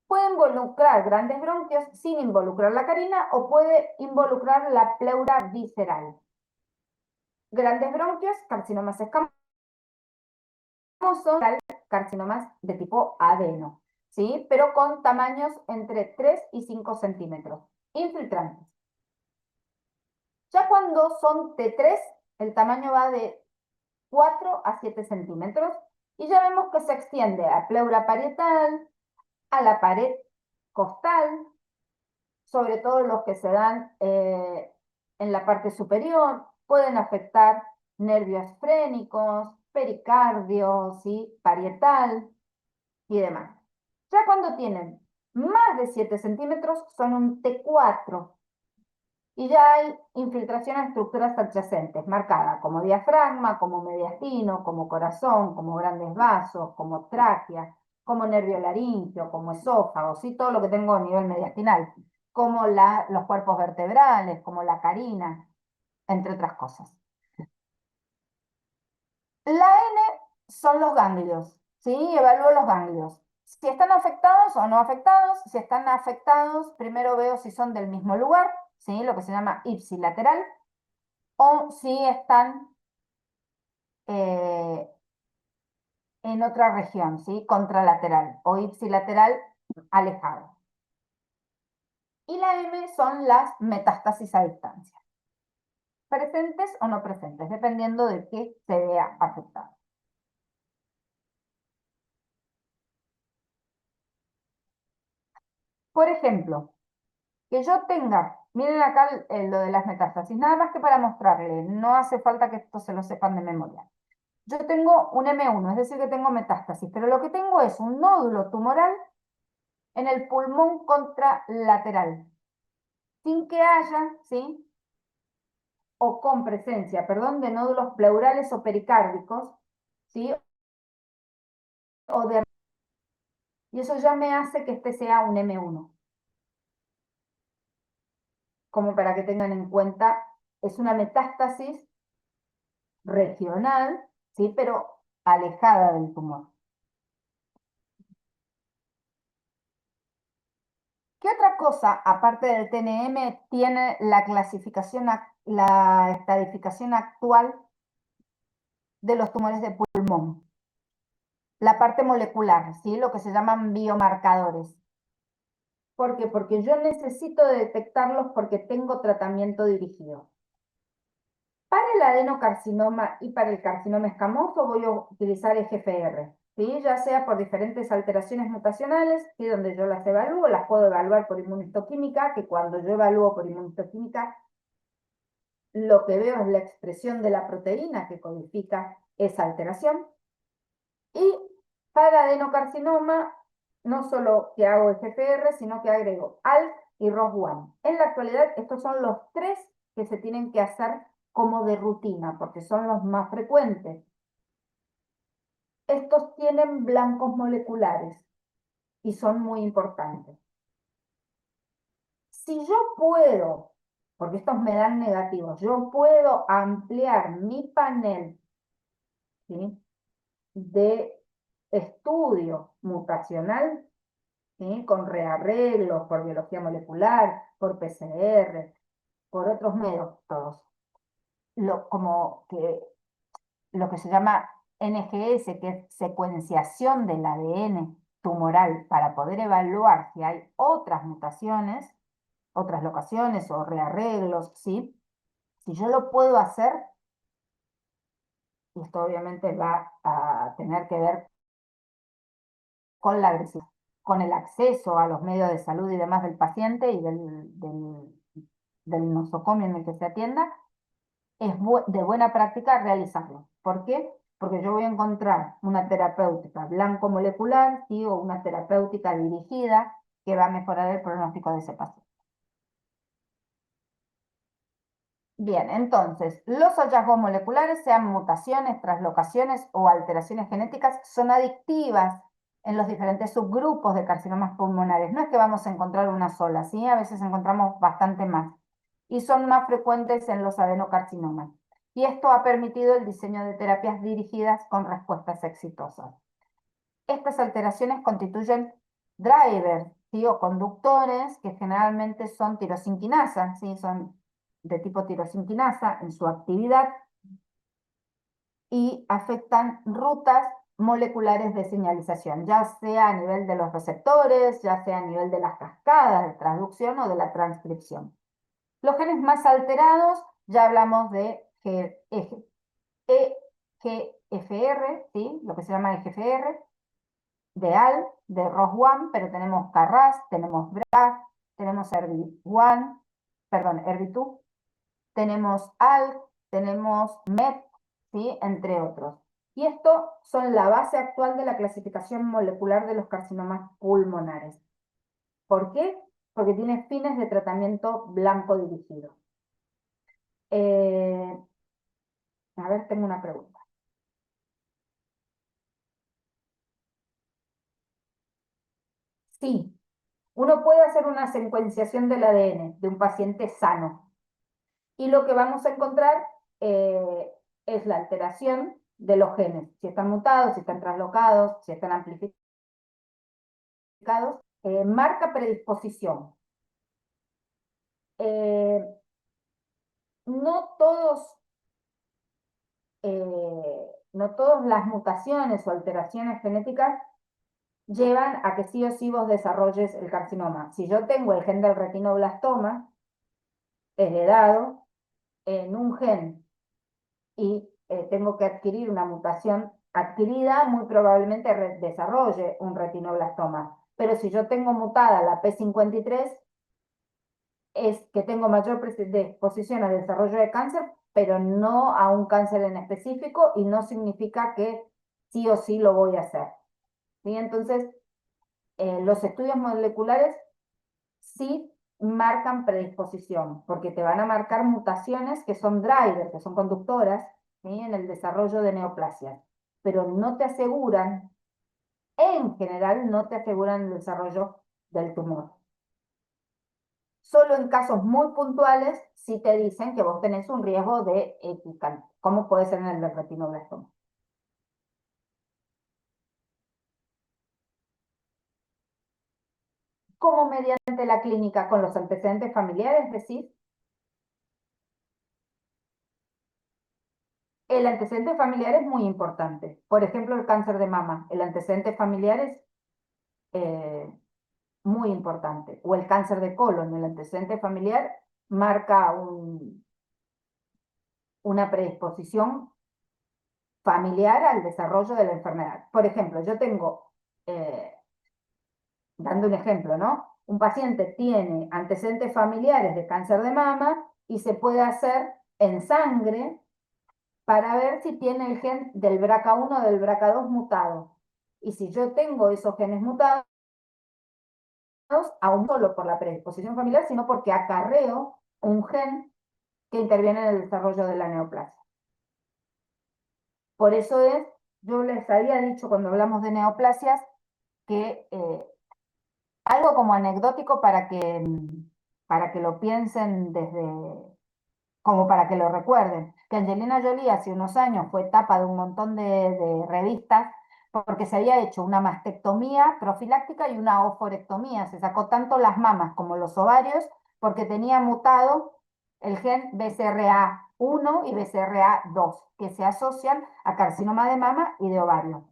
Puede involucrar grandes bronquios sin involucrar la carina o puede involucrar la pleura visceral. Grandes bronquios, carcinomas escamosos, carcinomas de tipo adeno, ¿sí? Pero con tamaños entre 3 y 5 centímetros. Infiltrantes. Ya cuando son T3, el tamaño va de 4 a 7 centímetros y ya vemos que se extiende a pleura parietal, a la pared costal, sobre todo los que se dan en la parte superior, pueden afectar nervios frénicos, pericardio, ¿sí? Parietal y demás. Ya cuando tienen más de 7 centímetros son un T4 y ya hay infiltración a estructuras adyacentes, marcada como diafragma, como mediastino, como corazón, como grandes vasos, como tráquea, como nervio laríngeo, como esófago, ¿sí? Todo lo que tengo a nivel mediastinal, como los cuerpos vertebrales, como la carina, entre otras cosas. La N son los ganglios, ¿sí? Evalúo los ganglios. Si están afectados o no afectados, si están afectados, primero veo si son del mismo lugar, ¿sí? Lo que se llama ipsilateral, o si están eh, en otra región, ¿sí? Contralateral o ipsilateral alejado. Y la M son las metástasis a distancia, presentes o no presentes, dependiendo de qué se vea afectado. Por ejemplo, que yo tenga, miren acá lo de las metástasis, nada más que para mostrarle, no hace falta que esto se lo sepan de memoria. Yo tengo un M1, es decir, que tengo metástasis, pero lo que tengo es un nódulo tumoral en el pulmón contralateral, sin que haya, ¿sí? O con presencia, perdón, de nódulos pleurales o pericárdicos, ¿sí? Y eso ya me hace que este sea un M1. Como para que tengan en cuenta, es una metástasis regional, ¿sí? Pero alejada del tumor. ¿Qué otra cosa, aparte del TNM, tiene la clasificación, la estadificación actual de los tumores de pulmón? La parte molecular, ¿sí? Lo que se llaman biomarcadores. ¿Por qué? Porque yo necesito detectarlos porque tengo tratamiento dirigido. Para el adenocarcinoma y para el carcinoma escamoso voy a utilizar EGFR, ¿sí? Ya sea por diferentes alteraciones mutacionales, ¿sí? Donde yo las evalúo, las puedo evaluar por inmunistoquímica, que cuando yo evalúo por inmunistoquímica, lo que veo es la expresión de la proteína que codifica esa alteración. Y para adenocarcinoma, no solo que hago EGFR, sino que agrego ALK y ROS1. En la actualidad, estos son los tres que se tienen que hacer como de rutina, porque son los más frecuentes. Estos tienen blancos moleculares y son muy importantes. Si yo puedo, porque estos me dan negativos, yo puedo ampliar mi panel, ¿sí?, de estudio mutacional, ¿sí?, con rearreglos por biología molecular, por PCR, por otros métodos, como que lo que se llama NGS, que es secuenciación del ADN tumoral, para poder evaluar si hay otras mutaciones, otras locaciones o rearreglos, ¿sí? Si yo lo puedo hacer, y esto obviamente va a tener que ver con la agresividad, con el acceso a los medios de salud y demás del paciente y del nosocomio en el que se atienda, es de buena práctica realizarlo. ¿Por qué? Porque yo voy a encontrar una terapéutica blanco molecular, ¿sí?, o una terapéutica dirigida que va a mejorar el pronóstico de ese paciente. Bien, entonces, los hallazgos moleculares, sean mutaciones, translocaciones o alteraciones genéticas, son adictivas en los diferentes subgrupos de carcinomas pulmonares. No es que vamos a encontrar una sola, ¿sí? A veces encontramos bastante más. Y son más frecuentes en los adenocarcinomas. Y esto ha permitido el diseño de terapias dirigidas con respuestas exitosas. Estas alteraciones constituyen drivers, ¿sí?, o conductores, que generalmente son tirosinquinasa, ¿sí?, son de tipo tirosinquinasa en su actividad y afectan rutas moleculares de señalización, ya sea a nivel de los receptores, ya sea a nivel de las cascadas de transducción o de la transcripción. Los genes más alterados, ya hablamos de EGFR, ¿sí?, lo que se llama EGFR, de AL, de ROS1, pero tenemos KRAS, tenemos BRAF, tenemos ERBB1, perdón, ERBB2, tenemos ALK, tenemos MET, ¿sí?, entre otros. Y estos son la base actual de la clasificación molecular de los carcinomas pulmonares. ¿Por qué? Porque tiene fines de tratamiento blanco dirigido. A ver, tengo una pregunta. Sí, uno puede hacer una secuenciación del ADN de un paciente sano. Y lo que vamos a encontrar es la alteración de los genes, si están mutados, si están traslocados, si están amplificados, marca predisposición. No todos, no todas las mutaciones o alteraciones genéticas llevan a que sí o sí vos desarrolles el carcinoma. Si yo tengo el gen del retinoblastoma heredado en un gen y tengo que adquirir una mutación adquirida, muy probablemente desarrolle un retinoblastoma. Pero si yo tengo mutada la P53, es que tengo mayor predisposición al desarrollo de cáncer, pero no a un cáncer en específico, y no significa que sí o sí lo voy a hacer. ¿Sí? Entonces, los estudios moleculares sí marcan predisposición, porque te van a marcar mutaciones que son drivers, que son conductoras, ¿sí?, en el desarrollo de neoplasias, pero no te aseguran, en general, no te aseguran el desarrollo del tumor. Solo en casos muy puntuales sí te dicen que vos tenés un riesgo de cáncer, como puede ser en el retinoblastoma. ¿Cómo mediante la clínica? ¿Con los antecedentes familiares, decís? El antecedente familiar es muy importante. Por ejemplo, el cáncer de mama. El antecedente familiar es eh, muy importante. O el cáncer de colon. El antecedente familiar marca una predisposición familiar al desarrollo de la enfermedad. Por ejemplo, yo tengo, dando un ejemplo, ¿no? Un paciente tiene antecedentes familiares de cáncer de mama y se puede hacer en sangre para ver si tiene el gen del BRCA1 o del BRCA2 mutado. Y si yo tengo esos genes mutados, aún no solo por la predisposición familiar, sino porque acarreo un gen que interviene en el desarrollo de la neoplasia. Por eso yo les había dicho cuando hablamos de neoplasias que algo como anecdótico para que lo piensen como para que lo recuerden, que Angelina Jolie hace unos años fue tapa de un montón de revistas porque se había hecho una mastectomía profiláctica y una oforectomía. Se sacó tanto las mamas como los ovarios porque tenía mutado el gen BCRA1 y BCRA2, que se asocian a carcinoma de mama y de ovario.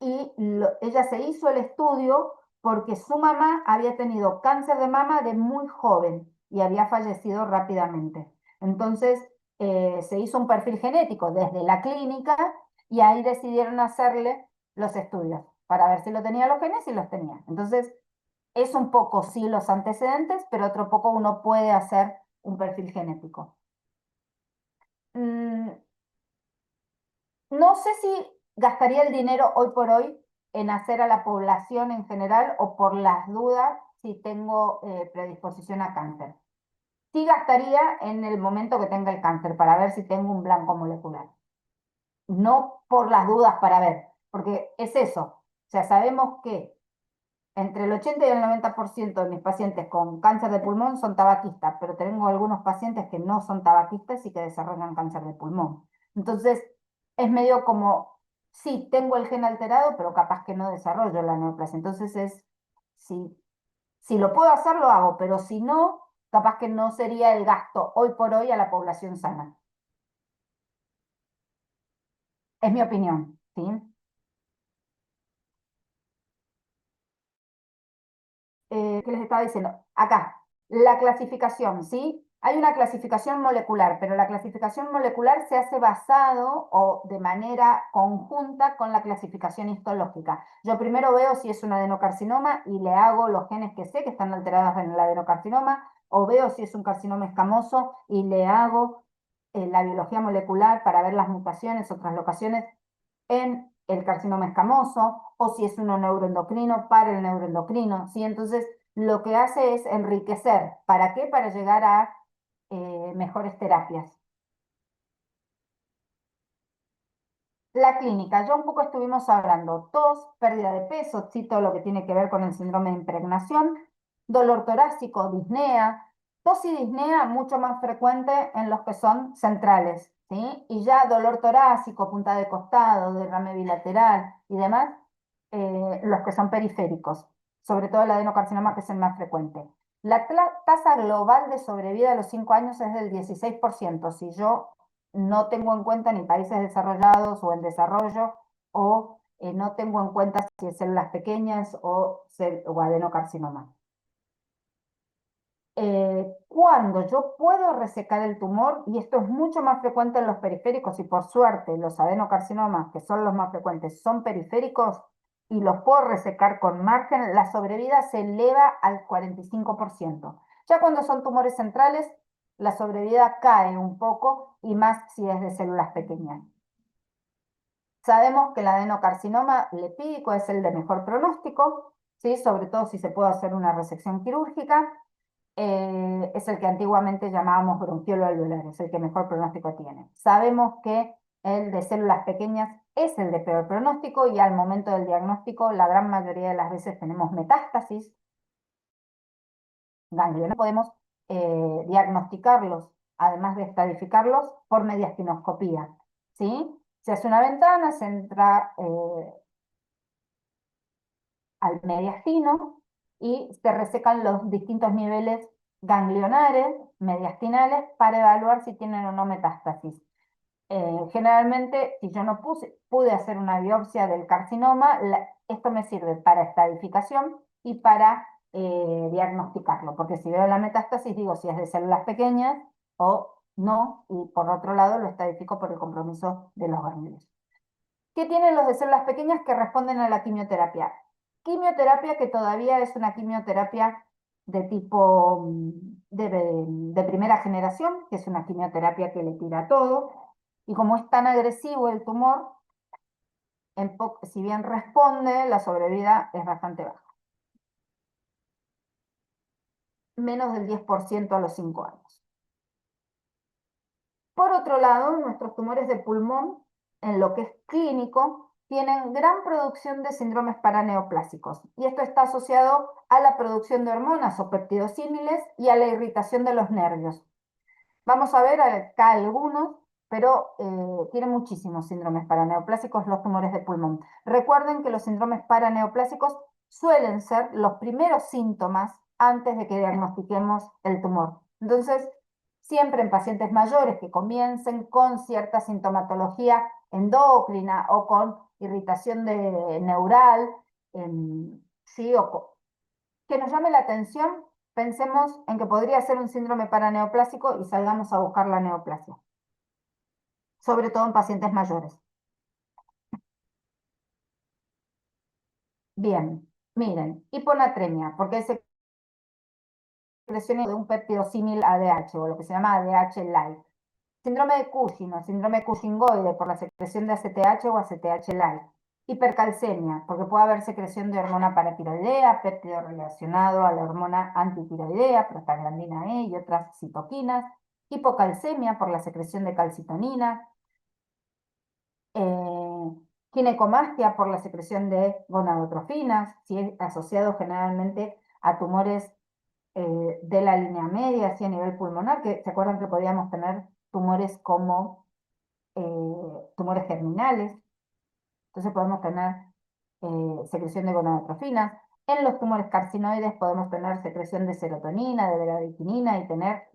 Y ella se hizo el estudio porque su mamá había tenido cáncer de mama de muy joven y había fallecido rápidamente. Entonces, se hizo un perfil genético desde la clínica y ahí decidieron hacerle los estudios para ver si lo tenía los genes y los tenía. Entonces, es un poco sí los antecedentes, pero otro poco uno puede hacer un perfil genético. Mm, no sé si gastaría el dinero hoy por hoy en hacer a la población en general o por las dudas si tengo predisposición a cáncer. Sí gastaría en el momento que tenga el cáncer para ver si tengo un blanco molecular. No por las dudas para ver, porque es eso. O sea, sabemos que entre el 80 y el 90% de mis pacientes con cáncer de pulmón son tabaquistas, pero tengo algunos pacientes que no son tabaquistas y que desarrollan cáncer de pulmón. Entonces, es medio como, sí, tengo el gen alterado, pero capaz que no desarrollo la neoplasia. Entonces si, si lo puedo hacer, lo hago, pero si no, capaz que no sería el gasto hoy por hoy a la población sana. Es mi opinión, ¿sí? ¿Qué les estaba diciendo? Acá, la clasificación, ¿sí? Hay una clasificación molecular, pero la clasificación molecular se hace basado o de manera conjunta con la clasificación histológica. Yo primero veo si es un adenocarcinoma y le hago los genes que sé que están alterados en el adenocarcinoma, o veo si es un carcinoma escamoso y le hago la biología molecular para ver las mutaciones o translocaciones en el carcinoma escamoso, o si es uno neuroendocrino para el neuroendocrino, ¿sí? Entonces, lo que hace es enriquecer. ¿Para qué? Para llegar a mejores terapias. La clínica, ya un poco estuvimos hablando, tos, pérdida de peso, sí, todo lo que tiene que ver con el síndrome de impregnación, dolor torácico, disnea, tos y disnea mucho más frecuente en los que son centrales, ¿sí? Y ya dolor torácico, punta de costado, derrame bilateral y demás, los que son periféricos, sobre todo el adenocarcinoma que es el más frecuente. La tasa global de sobrevida a los 5 años es del 16%. Si yo no tengo en cuenta ni países desarrollados o en desarrollo, o no tengo en cuenta si es células pequeñas o adenocarcinoma. Cuando yo puedo resecar el tumor, y esto es mucho más frecuente en los periféricos, y por suerte los adenocarcinomas, que son los más frecuentes, son periféricos, y los puedo resecar con margen, la sobrevida se eleva al 45%. Ya cuando son tumores centrales, la sobrevida cae un poco, y más si es de células pequeñas. Sabemos que el adenocarcinoma lepídico es el de mejor pronóstico, ¿sí? Sobre todo si se puede hacer una resección quirúrgica. Es el que antiguamente llamábamos bronquiolo alveolar, es el que mejor pronóstico tiene. Sabemos que el de células pequeñas es el de peor pronóstico y al momento del diagnóstico la gran mayoría de las veces tenemos metástasis, ganglio. No podemos diagnosticarlos, además de estadificarlos, por mediastinoscopía, ¿sí? Se hace una ventana, se entra al mediastino y se resecan los distintos niveles ganglionares, mediastinales, para evaluar si tienen o no metástasis. Generalmente, si yo no pude hacer una biopsia del carcinoma, esto me sirve para estadificación y para diagnosticarlo, porque si veo la metástasis, digo si es de células pequeñas o no, y por otro lado lo estadifico por el compromiso de los ganglios. ¿Qué tienen los de células pequeñas que responden a la quimioterapia? Quimioterapia que todavía es una quimioterapia de tipo de primera generación, que es una quimioterapia que le tira todo, y como es tan agresivo el tumor, si bien responde, la sobrevida es bastante baja. Menos del 10% a los 5 años. Por otro lado, nuestros tumores de pulmón, en lo que es clínico, tienen gran producción de síndromes paraneoplásicos, y esto está asociado a la producción de hormonas o peptidosímiles y a la irritación de los nervios. Vamos a ver acá algunos, pero tienen muchísimos síndromes paraneoplásicos los tumores de pulmón. Recuerden que los síndromes paraneoplásicos suelen ser los primeros síntomas antes de que diagnostiquemos el tumor. Entonces, siempre en pacientes mayores que comiencen con cierta sintomatología endocrina o con irritación neural, ¿sí? Que nos llame la atención, pensemos en que podría ser un síndrome paraneoplásico y salgamos a buscar la neoplasia, sobre todo en pacientes mayores. Bien, miren, hiponatremia, porque es secreción de un peptidosímil ADH o lo que se llama ADH-like. Síndrome de Cushing o síndrome Cushingoide por la secreción de ACTH o ACTH-like. Hipercalcemia, porque puede haber secreción de hormona paratiroidea, péptido relacionado a la hormona antitiroidea, prostaglandina E y otras citoquinas. Hipocalcemia por la secreción de calcitonina. Ginecomastia por la secreción de gonadotrofinas, ¿sí? Asociado generalmente a tumores de la línea media, así a nivel pulmonar, que se acuerdan que podíamos tener tumores como tumores germinales, entonces podemos tener secreción de gonadotrofinas. En los tumores carcinoides podemos tener secreción de serotonina, de bradykinin y tener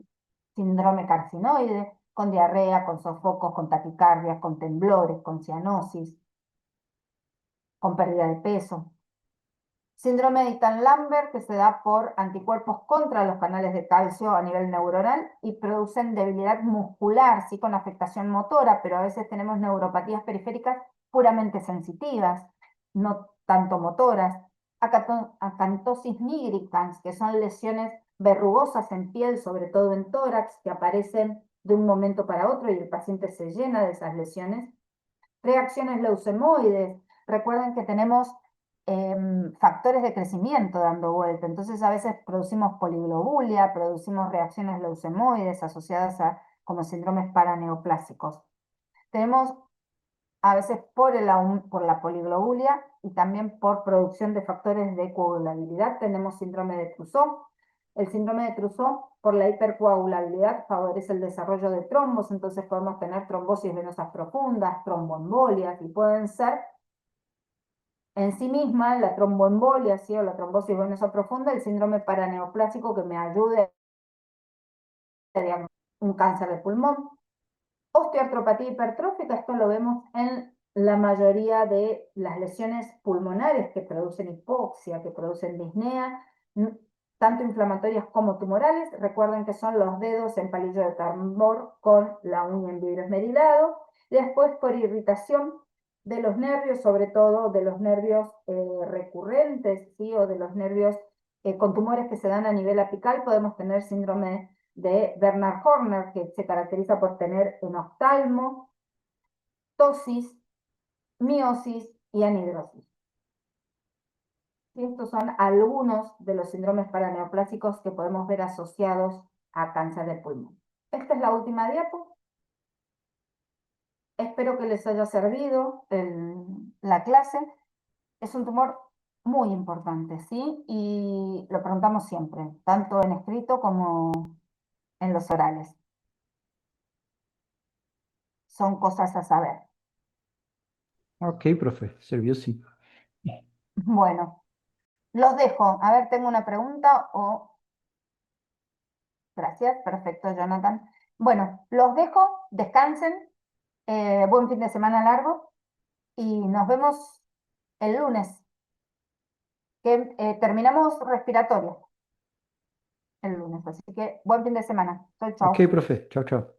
síndrome carcinoide, con diarrea, con sofocos, con taquicardias, con temblores, con cianosis, con pérdida de peso. Síndrome de Eaton-Lambert, que se da por anticuerpos contra los canales de calcio a nivel neuronal y producen debilidad muscular, sí, con afectación motora, pero a veces tenemos neuropatías periféricas puramente sensitivas, no tanto motoras. Acantosis nigricans, que son lesiones verrugosas en piel, sobre todo en tórax, que aparecen de un momento para otro y el paciente se llena de esas lesiones. Reacciones leucemoides. Recuerden que tenemos factores de crecimiento dando vuelta. Entonces a veces producimos poliglobulia, producimos reacciones leucemoides asociadas a como síndromes paraneoplásicos. Tenemos a veces por la poliglobulia y también por producción de factores de coagulabilidad tenemos síndrome de Trousseau. El síndrome de Trousseau, por la hipercoagulabilidad, favorece el desarrollo de trombos, entonces podemos tener trombosis venosas profundas, tromboembolias, y pueden ser en sí misma la tromboembolia, ¿sí? O la trombosis venosa profunda, el síndrome paraneoplásico que me ayude a diagnosticar un cáncer de pulmón. Osteoartropatía hipertrófica, esto lo vemos en la mayoría de las lesiones pulmonares que producen hipoxia, que producen disnea, tanto inflamatorias como tumorales. Recuerden que son los dedos en palillo de tambor con la uña en vidrio esmerilado. Después, por irritación de los nervios, sobre todo de los nervios recurrentes, ¿sí? O de los nervios con tumores que se dan a nivel apical, podemos tener síndrome de Bernard Horner, que se caracteriza por tener enoftalmo, ptosis, miosis y anhidrosis. Y estos son algunos de los síndromes paraneoplásicos que podemos ver asociados a cáncer de pulmón. Esta es la última diapo. Espero que les haya servido la clase. Es un tumor muy importante, ¿sí? Y lo preguntamos siempre, tanto en escrito como en los orales. Son cosas a saber. Ok, profe, sirvió sí. Bueno. Los dejo. A ver, tengo una pregunta o... Gracias, perfecto, Jonathan. Bueno, los dejo, descansen, buen fin de semana largo y nos vemos el lunes, que terminamos respiratorio el lunes, así que buen fin de semana. Chau, Ok, chau. profe. Chao, chao.